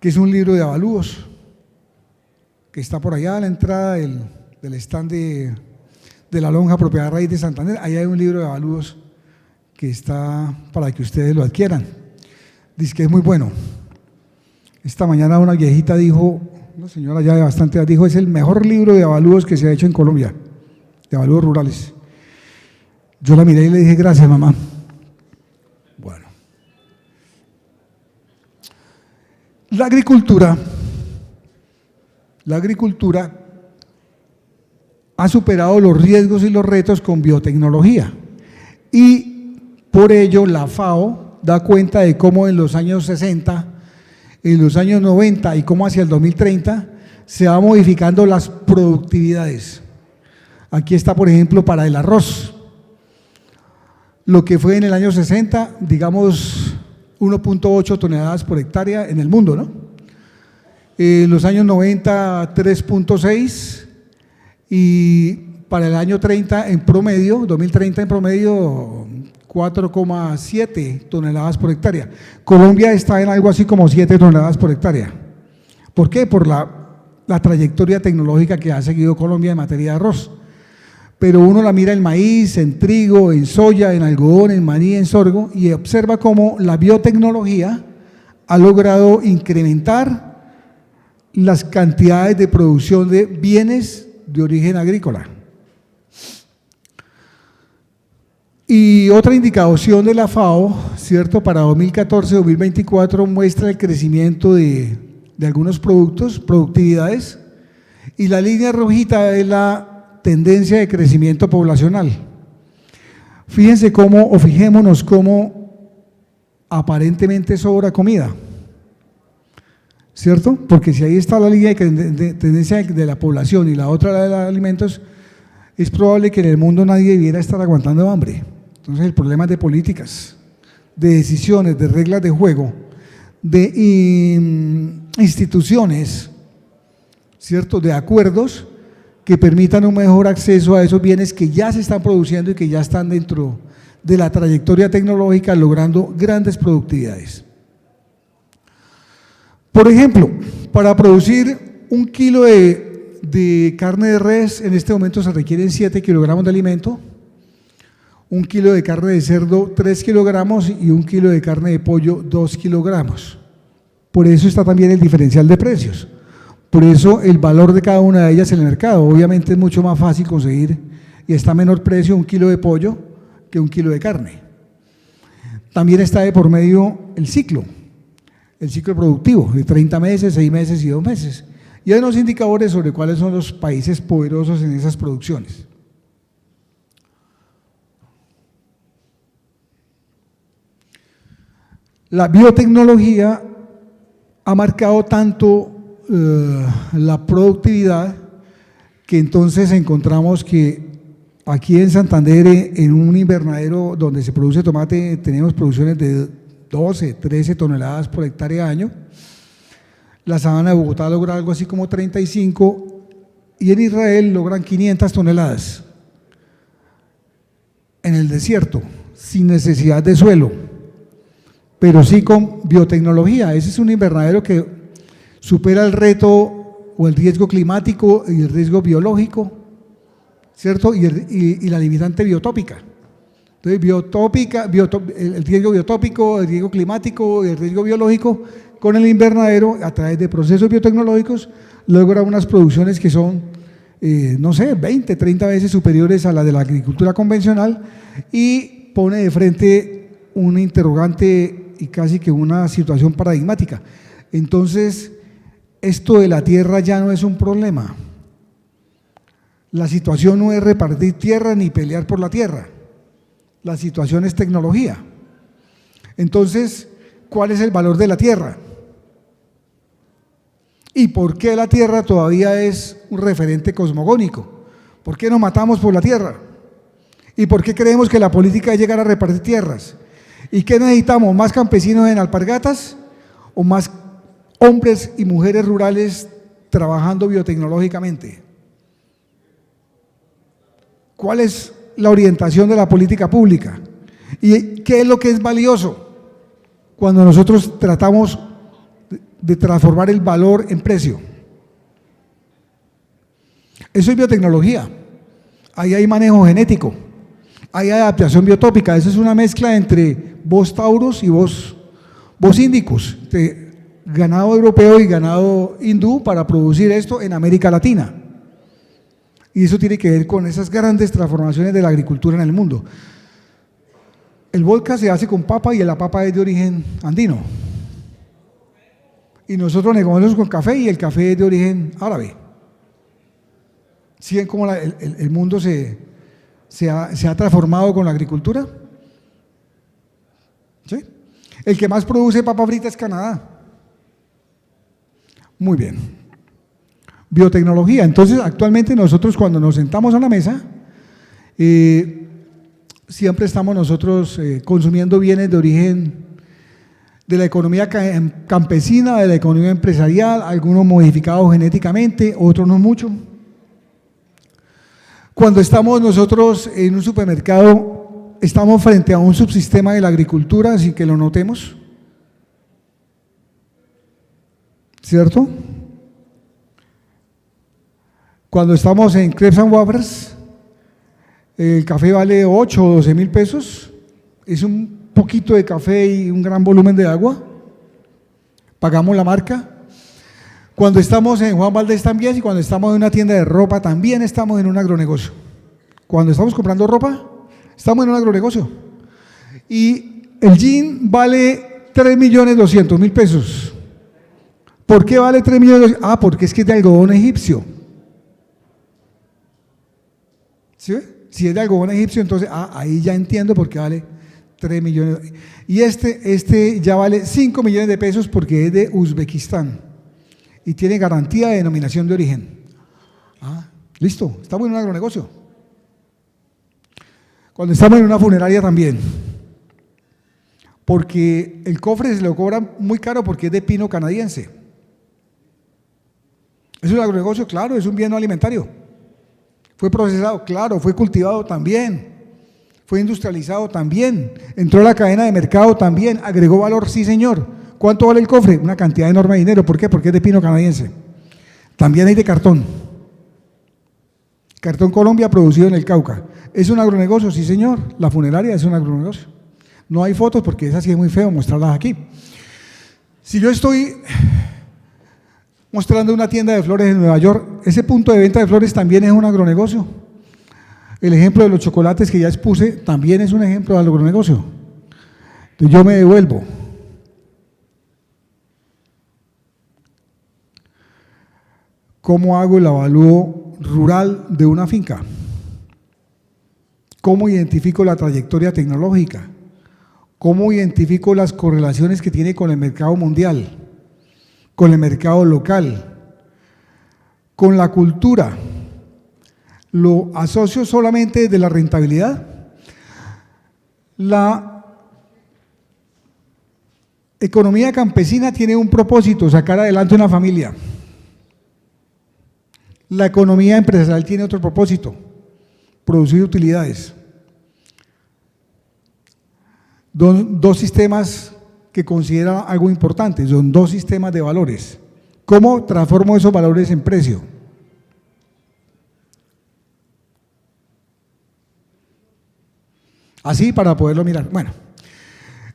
que es un libro de avalúos, que está por allá a la entrada del stand de la lonja Propiedad Raíz de Santander. Ahí hay un libro de avalúos que está para que ustedes lo adquieran. Dice que es muy bueno. Esta mañana una viejita dijo, una señora ya de bastante edad, dijo, es el mejor libro de avalúos que se ha hecho en Colombia, de avalúos rurales. Yo la miré y le dije, gracias mamá. Bueno. La agricultura ha superado los riesgos y los retos con biotecnología. y por ello la FAO da cuenta de cómo en los años 60, en los años 90 y cómo hacia el 2030 se va modificando las productividades. Aquí está, por ejemplo, para el arroz. Lo que fue en el año 60, digamos 1.8 toneladas por hectárea en el mundo, ¿no? En los años 90, 3.6 y para el año 30 en promedio, 2030 en promedio, 4,7 toneladas por hectárea. Colombia está en algo así como 7 toneladas por hectárea. ¿Por qué? Por la trayectoria tecnológica que ha seguido Colombia en materia de arroz. Pero uno la mira en maíz, en trigo, en soya, en algodón, en maní, en sorgo, y observa cómo la biotecnología ha logrado incrementar las cantidades de producción de bienes de origen agrícola. Y otra indicación de la FAO, ¿cierto? Para 2014-2024 muestra el crecimiento de algunos productos, productividades, y la línea rojita es la tendencia de crecimiento poblacional. Fíjense cómo, o fijémonos cómo aparentemente sobra comida, ¿cierto? Porque si ahí está la línea de tendencia de la población y la otra la de los alimentos, es probable que en el mundo nadie debiera estar aguantando hambre. Entonces el problema es de políticas, de decisiones, de reglas de juego, de instituciones, ¿cierto? De acuerdos que permitan un mejor acceso a esos bienes que ya se están produciendo y que ya están dentro de la trayectoria tecnológica, logrando grandes productividades. Por ejemplo, para producir 1 kilo de carne de res, en este momento se requieren 7 kilogramos de alimento, 1 kilo de carne de cerdo, 3 kilogramos y 1 kilo de carne de pollo, 2 kilogramos. Por eso está también el diferencial de precios. Por eso el valor de cada una de ellas en el mercado. Obviamente es mucho más fácil conseguir y está a menor precio 1 kilo de pollo que 1 kilo de carne. También está de por medio el ciclo productivo de 30 meses, 6 meses y 2 meses. Y hay unos indicadores sobre cuáles son los países poderosos en esas producciones. La biotecnología ha marcado tanto la productividad que entonces encontramos que aquí en Santander, en un invernadero donde se produce tomate, tenemos producciones de 12, 13 toneladas por hectárea año. La sabana de Bogotá logra algo así como 35 y en Israel logran 500 toneladas en el desierto, sin necesidad de suelo, pero sí con biotecnología. Ese es un invernadero que supera el reto o el riesgo climático y el riesgo biológico, ¿cierto? Y la limitante biotópica. Entonces, el riesgo biotópico, el riesgo climático y el riesgo biológico, con el invernadero, a través de procesos biotecnológicos, logra unas producciones que son, no sé, 20, 30 veces superiores a las de la agricultura convencional y pone de frente un interrogante y casi que una situación paradigmática. Entonces, esto de la tierra ya no es un problema. La situación no es repartir tierra ni pelear por la tierra. La situación es tecnología. Entonces, ¿cuál es el valor de la tierra? ¿Y por qué la tierra todavía es un referente cosmogónico? ¿Por qué nos matamos por la tierra? ¿Y por qué creemos que la política es llegar a repartir tierras? ¿Y qué necesitamos? ¿Más campesinos en alpargatas o más hombres y mujeres rurales trabajando biotecnológicamente? ¿Cuál es la orientación de la política pública? ¿Y qué es lo que es valioso cuando nosotros tratamos de transformar el valor en precio? Eso es biotecnología. Ahí hay manejo genético, hay adaptación biotópica. Eso es una mezcla entre Bos taurus y Bos indicus, ganado europeo y ganado hindú, para producir esto en América Latina. Y eso tiene que ver con esas grandes transformaciones de la agricultura en el mundo. El vodka se hace con papa y la papa es de origen andino. Y nosotros negociamos con café y el café es de origen árabe. ¿Sí ven cómo el mundo se ha transformado con la agricultura? ¿Sí? El que más produce papa frita es Canadá. Muy bien. Biotecnología. Entonces, actualmente nosotros cuando nos sentamos a la mesa, siempre estamos nosotros consumiendo bienes de origen de la economía campesina, de la economía empresarial, algunos modificados genéticamente, otros no mucho. Cuando estamos nosotros en un supermercado, estamos frente a un subsistema de la agricultura sin que lo notemos, ¿cierto? Cuando estamos en Crepes and Wafers, el café vale 8 o 12 mil pesos, es un poquito de café y un gran volumen de agua, pagamos la marca. Cuando estamos en Juan Valdés también, y cuando estamos en una tienda de ropa también estamos en un agronegocio. Cuando estamos comprando ropa, estamos en un agronegocio. Y el jean vale 3.200.000 pesos. ¿Por qué vale 3.200.000? Ah, porque es que es de algodón egipcio. ¿Sí? Si es de algodón egipcio, entonces ahí ya entiendo por qué vale 3 millones. Y este ya vale 5 millones de pesos porque es de Uzbekistán y tiene garantía de denominación de origen. Listo, estamos en un agronegocio. Cuando estamos en una funeraria también, porque el cofre se lo cobran muy caro porque es de pino canadiense. ¿Es un agronegocio? Claro, es un bien no alimentario. Fue procesado, claro, fue cultivado también, fue industrializado también, entró a la cadena de mercado también, agregó valor, sí señor. ¿Cuánto vale el cofre? Una cantidad enorme de dinero. ¿Por qué? Porque es de pino canadiense. También hay de cartón. Cartón Colombia producido en el Cauca. ¿Es un agronegocio? Sí señor, la funeraria es un agronegocio. No hay fotos porque es así, es muy feo mostrarlas aquí. Si yo estoy mostrando una tienda de flores en Nueva York, ese punto de venta de flores también es un agronegocio. El ejemplo de los chocolates que ya expuse también es un ejemplo de agronegocio. Entonces yo me devuelvo. ¿Cómo hago el avalúo rural de una finca? ¿Cómo identifico la trayectoria tecnológica? ¿Cómo identifico las correlaciones que tiene con el mercado mundial, con el mercado local, con la cultura? ¿Lo asocio solamente de la rentabilidad? La economía campesina tiene un propósito, sacar adelante una familia. La economía empresarial tiene otro propósito, producir utilidades. Dos sistemas que consideran algo importante, son dos sistemas de valores. ¿Cómo transformo esos valores en precio? Así para poderlo mirar. Bueno,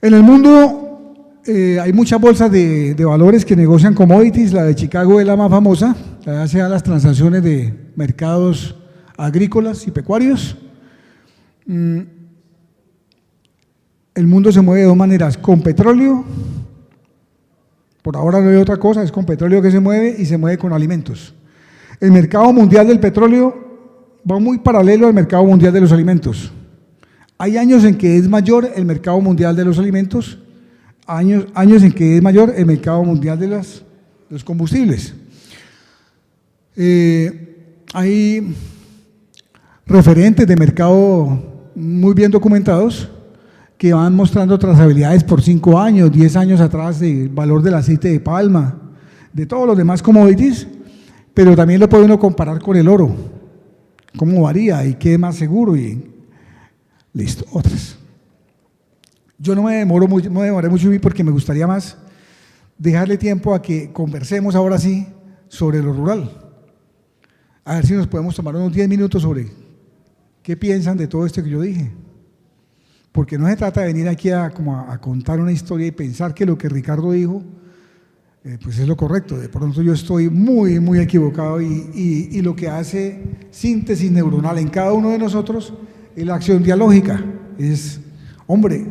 en el mundo hay muchas bolsas de valores que negocian commodities. La de Chicago es la más famosa, la hace a las transacciones de mercados agrícolas y pecuarios. El mundo se mueve de dos maneras, con petróleo, por ahora no hay otra cosa, es con petróleo que se mueve y se mueve con alimentos. El mercado mundial del petróleo va muy paralelo al mercado mundial de los alimentos. Hay años en que es mayor el mercado mundial de los alimentos, años en que es mayor el mercado mundial de los combustibles. Hay referentes de mercado muy bien documentados que van mostrando trazabilidades por 5 años, 10 años atrás del valor del aceite de palma, de todos los demás commodities, pero también lo puede uno comparar con el oro, cómo varía y qué es más seguro y listo, otras. Yo no me demoré mucho porque me gustaría más dejarle tiempo a que conversemos ahora sí sobre lo rural. A ver si nos podemos tomar unos 10 minutos sobre qué piensan de todo esto que yo dije. Porque no se trata de venir aquí a contar una historia y pensar que lo que Ricardo dijo pues es lo correcto. De pronto yo estoy muy, muy equivocado y lo que hace síntesis neuronal en cada uno de nosotros es la acción dialógica. Es, hombre,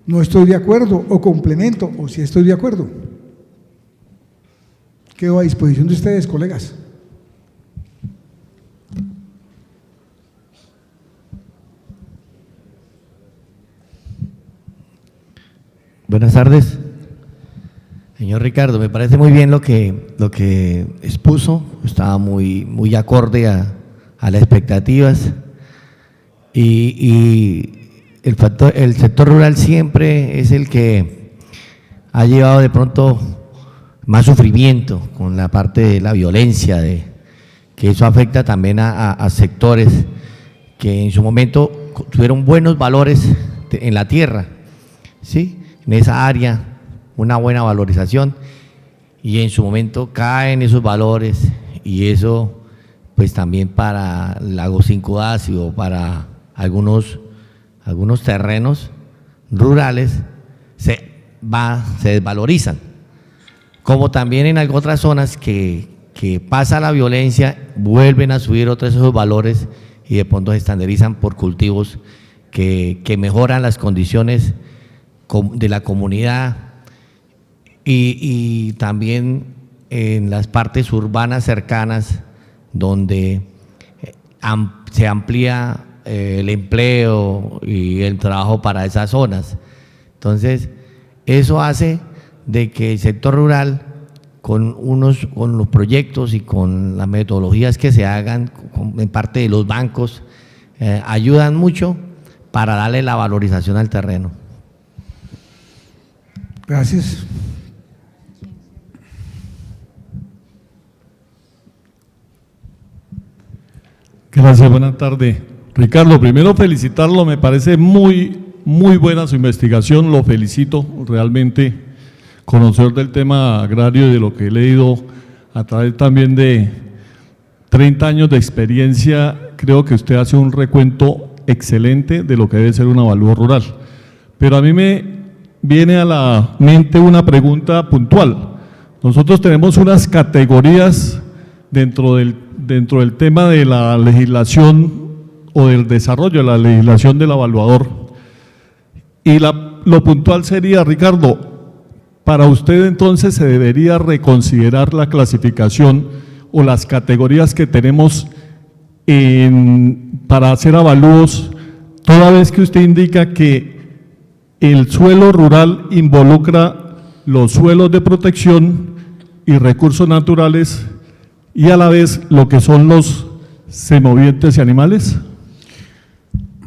no estoy de acuerdo o complemento o sí estoy de acuerdo. Quedo a disposición de ustedes, colegas. Buenas tardes. Señor Ricardo, me parece muy bien lo que expuso, estaba muy acorde a las expectativas y el sector rural siempre es el que ha llevado de pronto más sufrimiento con la parte de la violencia, que eso afecta también a sectores que en su momento tuvieron buenos valores en la tierra, ¿sí? En esa área, una buena valorización, y en su momento caen esos valores, y eso pues también para Lago 5A o para algunos terrenos rurales se desvalorizan, como también en otras zonas que pasa la violencia, vuelven a subir otros esos valores y de pronto se estandarizan por cultivos que mejoran las condiciones de la comunidad y también en las partes urbanas cercanas donde se amplía el empleo y el trabajo para esas zonas. Entonces, eso hace de que el sector rural, con los proyectos y con las metodologías que se hagan en parte de los bancos, ayudan mucho para darle la valorización al terreno. Gracias. Gracias, buenas tardes. Ricardo, primero felicitarlo, me parece muy buena su investigación, lo felicito, realmente conocedor del tema agrario y de lo que he leído a través también de 30 años de experiencia, creo que usted hace un recuento excelente de lo que debe ser un avalúo rural. Pero a mí me viene a la mente una pregunta puntual. Nosotros tenemos unas categorías dentro del tema de la legislación o del desarrollo de la legislación del evaluador. Y lo puntual sería, Ricardo, para usted entonces se debería reconsiderar la clasificación o las categorías que tenemos para hacer avalúos, toda vez que usted indica que el suelo rural involucra los suelos de protección y recursos naturales y a la vez lo que son los semovientes y animales.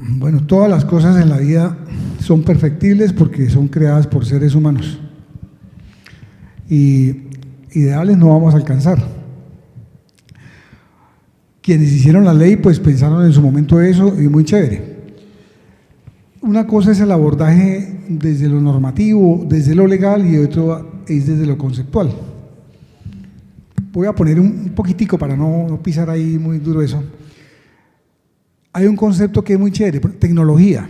Bueno, todas las cosas en la vida son perfectibles porque son creadas por seres humanos y ideales no vamos a alcanzar. Quienes hicieron la ley pues pensaron en su momento eso y muy chévere. Una cosa es el abordaje desde lo normativo, desde lo legal, y otro es desde lo conceptual. Voy a poner un poquitico para no pisar ahí muy duro eso. Hay un concepto que es muy chévere, tecnología.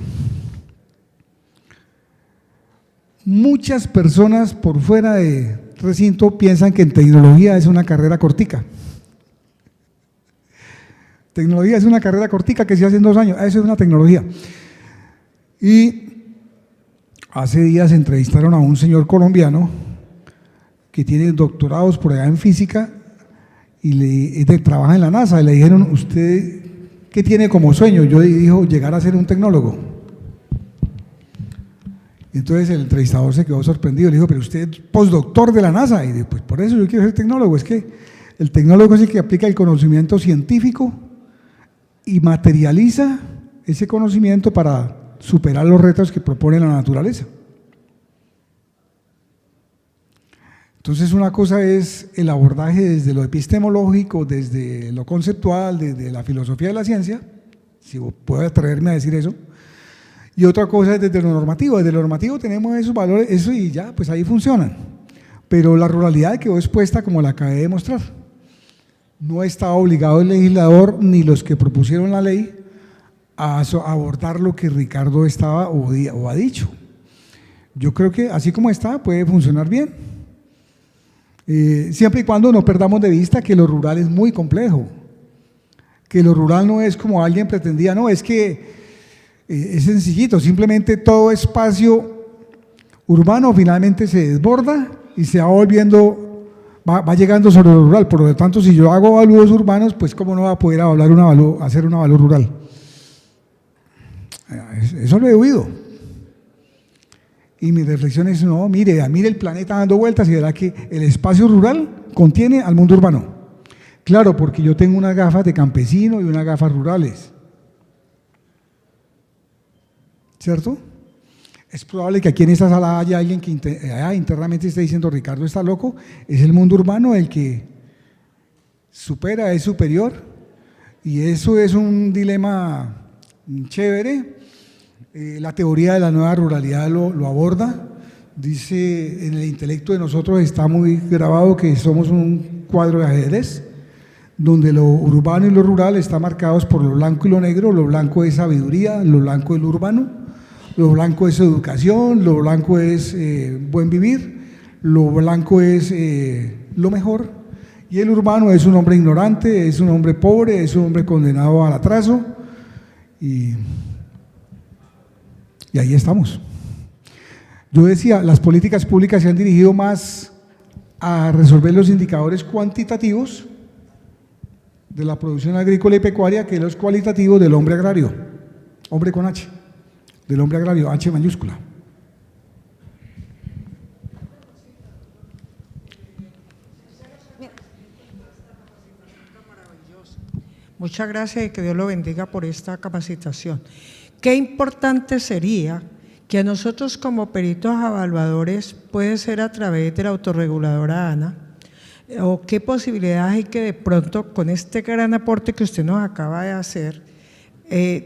Muchas personas por fuera de recinto piensan que en tecnología es una carrera cortica. Tecnología es una carrera cortica que se hace en 2 años, eso es una tecnología. Y hace días entrevistaron a un señor colombiano que tiene doctorados por allá en física y trabaja en la NASA, y le dijeron, ¿usted qué tiene como sueño? Yo dijo, llegar a ser un tecnólogo. Entonces el entrevistador se quedó sorprendido, le dijo, pero usted es postdoctor de la NASA, y dijo, pues por eso yo quiero ser tecnólogo, es que el tecnólogo es el que aplica el conocimiento científico y materializa ese conocimiento para superar los retos que propone la naturaleza. Entonces una cosa es el abordaje desde lo epistemológico, desde lo conceptual, desde la filosofía de la ciencia, si puedo atreverme a decir eso, y otra cosa es desde lo normativo. Desde lo normativo tenemos esos valores, eso y ya, pues ahí funcionan, pero la ruralidad quedó expuesta como la acabé de mostrar. No está obligado el legislador ni los que propusieron la ley a abordar lo que Ricardo estaba o ha dicho. Yo creo que así como está puede funcionar bien, siempre y cuando no perdamos de vista que lo rural es muy complejo, que lo rural no es como alguien pretendía, no, es que es sencillito, simplemente todo espacio urbano finalmente se desborda y se va volviendo, va llegando sobre lo rural. Por lo tanto, si yo hago evalúos urbanos, pues cómo no va a poder hacer un avalúo rural. Eso lo he oído. Y mi reflexión es, no, mire el planeta dando vueltas y verá que el espacio rural contiene al mundo urbano. Claro, porque yo tengo unas gafas de campesino y unas gafas rurales. ¿Cierto? Es probable que aquí en esta sala haya alguien que internamente esté diciendo, Ricardo está loco, es el mundo urbano el que supera, es superior, y eso es un dilema chévere. La teoría de la nueva ruralidad lo aborda, dice, en el intelecto de nosotros está muy grabado que somos un cuadro de ajedrez, donde lo urbano y lo rural están marcados por lo blanco y lo negro. Lo blanco es sabiduría, lo blanco es lo urbano, lo blanco es educación, lo blanco es buen vivir, lo blanco es lo mejor, y el urbano es un hombre ignorante, es un hombre pobre, es un hombre condenado al atraso, y ahí estamos. Yo decía, las políticas públicas se han dirigido más a resolver los indicadores cuantitativos de la producción agrícola y pecuaria que los cualitativos del hombre agrario, hombre con H, del hombre agrario, H mayúscula. Muchas gracias y que Dios lo bendiga por esta capacitación. Qué importante sería que nosotros como peritos evaluadores, puede ser a través de la autorreguladora ANA, o qué posibilidades hay que de pronto con este gran aporte que usted nos acaba de hacer,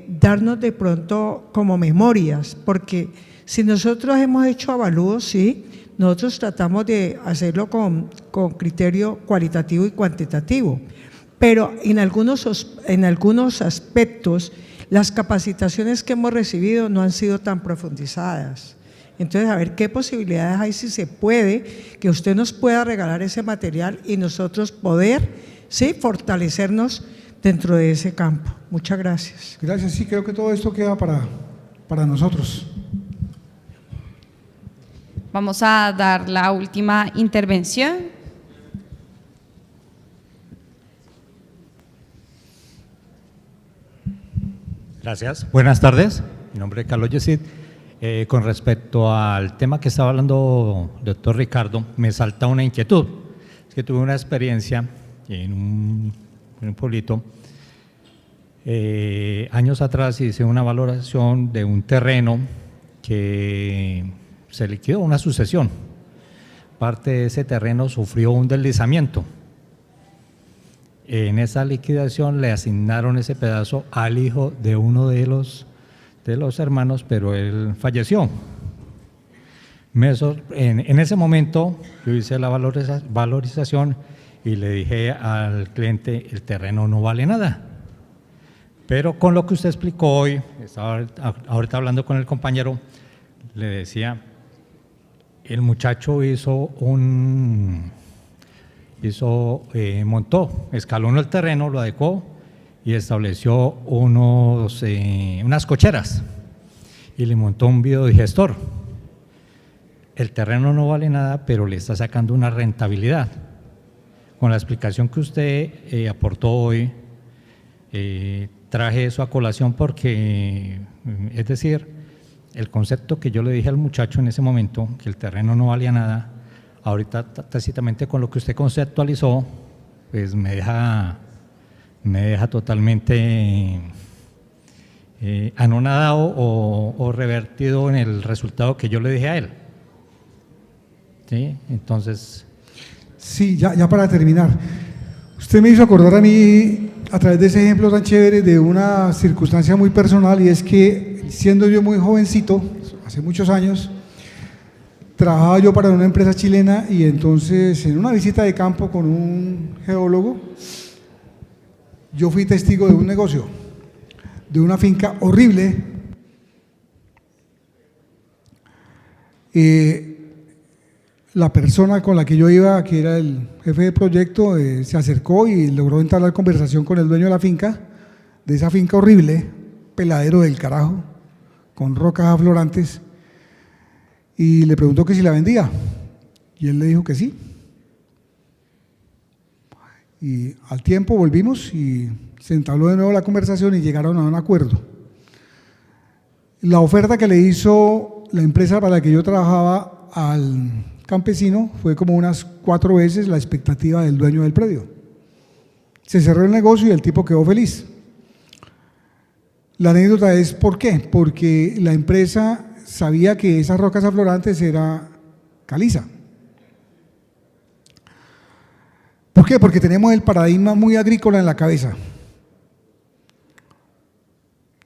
darnos de pronto como memorias, porque si nosotros hemos hecho avalúos, sí, nosotros tratamos de hacerlo con criterio cualitativo y cuantitativo, pero en algunos aspectos las capacitaciones que hemos recibido no han sido tan profundizadas. Entonces, a ver qué posibilidades hay, si se puede, que usted nos pueda regalar ese material y nosotros poder, sí, fortalecernos dentro de ese campo. Muchas gracias. Gracias, sí, creo que todo esto queda para nosotros. Vamos a dar la última intervención. Gracias. Buenas tardes. Mi nombre es Carlos Yesid. Con respecto al tema que estaba hablando el doctor Ricardo, me salta una inquietud. Es que tuve una experiencia en un pueblito. Años atrás hice una valoración de un terreno que se liquidó, una sucesión. Parte de ese terreno sufrió un deslizamiento. En esa liquidación le asignaron ese pedazo al hijo de uno de los hermanos, pero él falleció. En ese momento yo hice la valorización y le dije al cliente, el terreno no vale nada. Pero con lo que usted explicó hoy, estaba ahorita hablando con el compañero, le decía, el muchacho escalonó el terreno, lo adecuó y estableció unas cocheras y le montó un biodigestor. El terreno no vale nada, pero le está sacando una rentabilidad. Con la explicación que usted aportó hoy, traje eso a colación porque, es decir, el concepto que yo le dije al muchacho en ese momento, que el terreno no valía nada, ahorita tácitamente con lo que usted conceptualizó, pues me deja totalmente anonadado o revertido en el resultado que yo le dije a él. ¿Sí? Entonces… Sí, ya para terminar, usted me hizo acordar a mí, a través de ese ejemplo tan chévere, de una circunstancia muy personal, y es que siendo yo muy jovencito, hace muchos años, trabajaba yo para una empresa chilena y entonces en una visita de campo con un geólogo, yo fui testigo de un negocio, de una finca horrible. La persona con la que yo iba, que era el jefe de proyecto, se acercó y logró entablar conversación con el dueño de la finca, de esa finca horrible, peladero del carajo, con rocas aflorantes, y le preguntó que si la vendía, y él le dijo que sí. Y al tiempo volvimos y se entabló de nuevo la conversación y llegaron a un acuerdo. La oferta que le hizo la empresa para la que yo trabajaba al campesino fue como unas 4 veces la expectativa del dueño del predio. Se cerró el negocio y el tipo quedó feliz. La anécdota es ¿por qué? Porque la empresa sabía que esas rocas aflorantes era caliza. ¿Por qué? Porque tenemos el paradigma muy agrícola en la cabeza.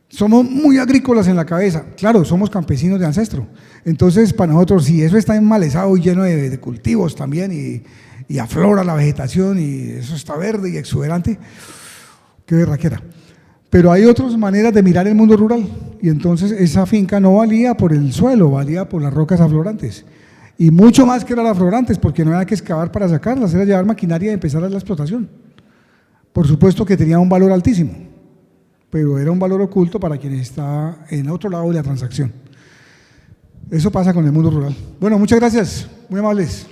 Somos muy agrícolas en la cabeza. Claro, somos campesinos de ancestro. Entonces, para nosotros, si eso está enmalezado y lleno de cultivos también y aflora la vegetación y eso está verde y exuberante, qué berraquera. Pero hay otras maneras de mirar el mundo rural y entonces esa finca no valía por el suelo, valía por las rocas aflorantes. Y mucho más que eran las aflorantes, porque no había que excavar para sacarlas, era llevar maquinaria y empezar la explotación. Por supuesto que tenía un valor altísimo, pero era un valor oculto para quien está en otro lado de la transacción. Eso pasa con el mundo rural. Bueno, muchas gracias, muy amables.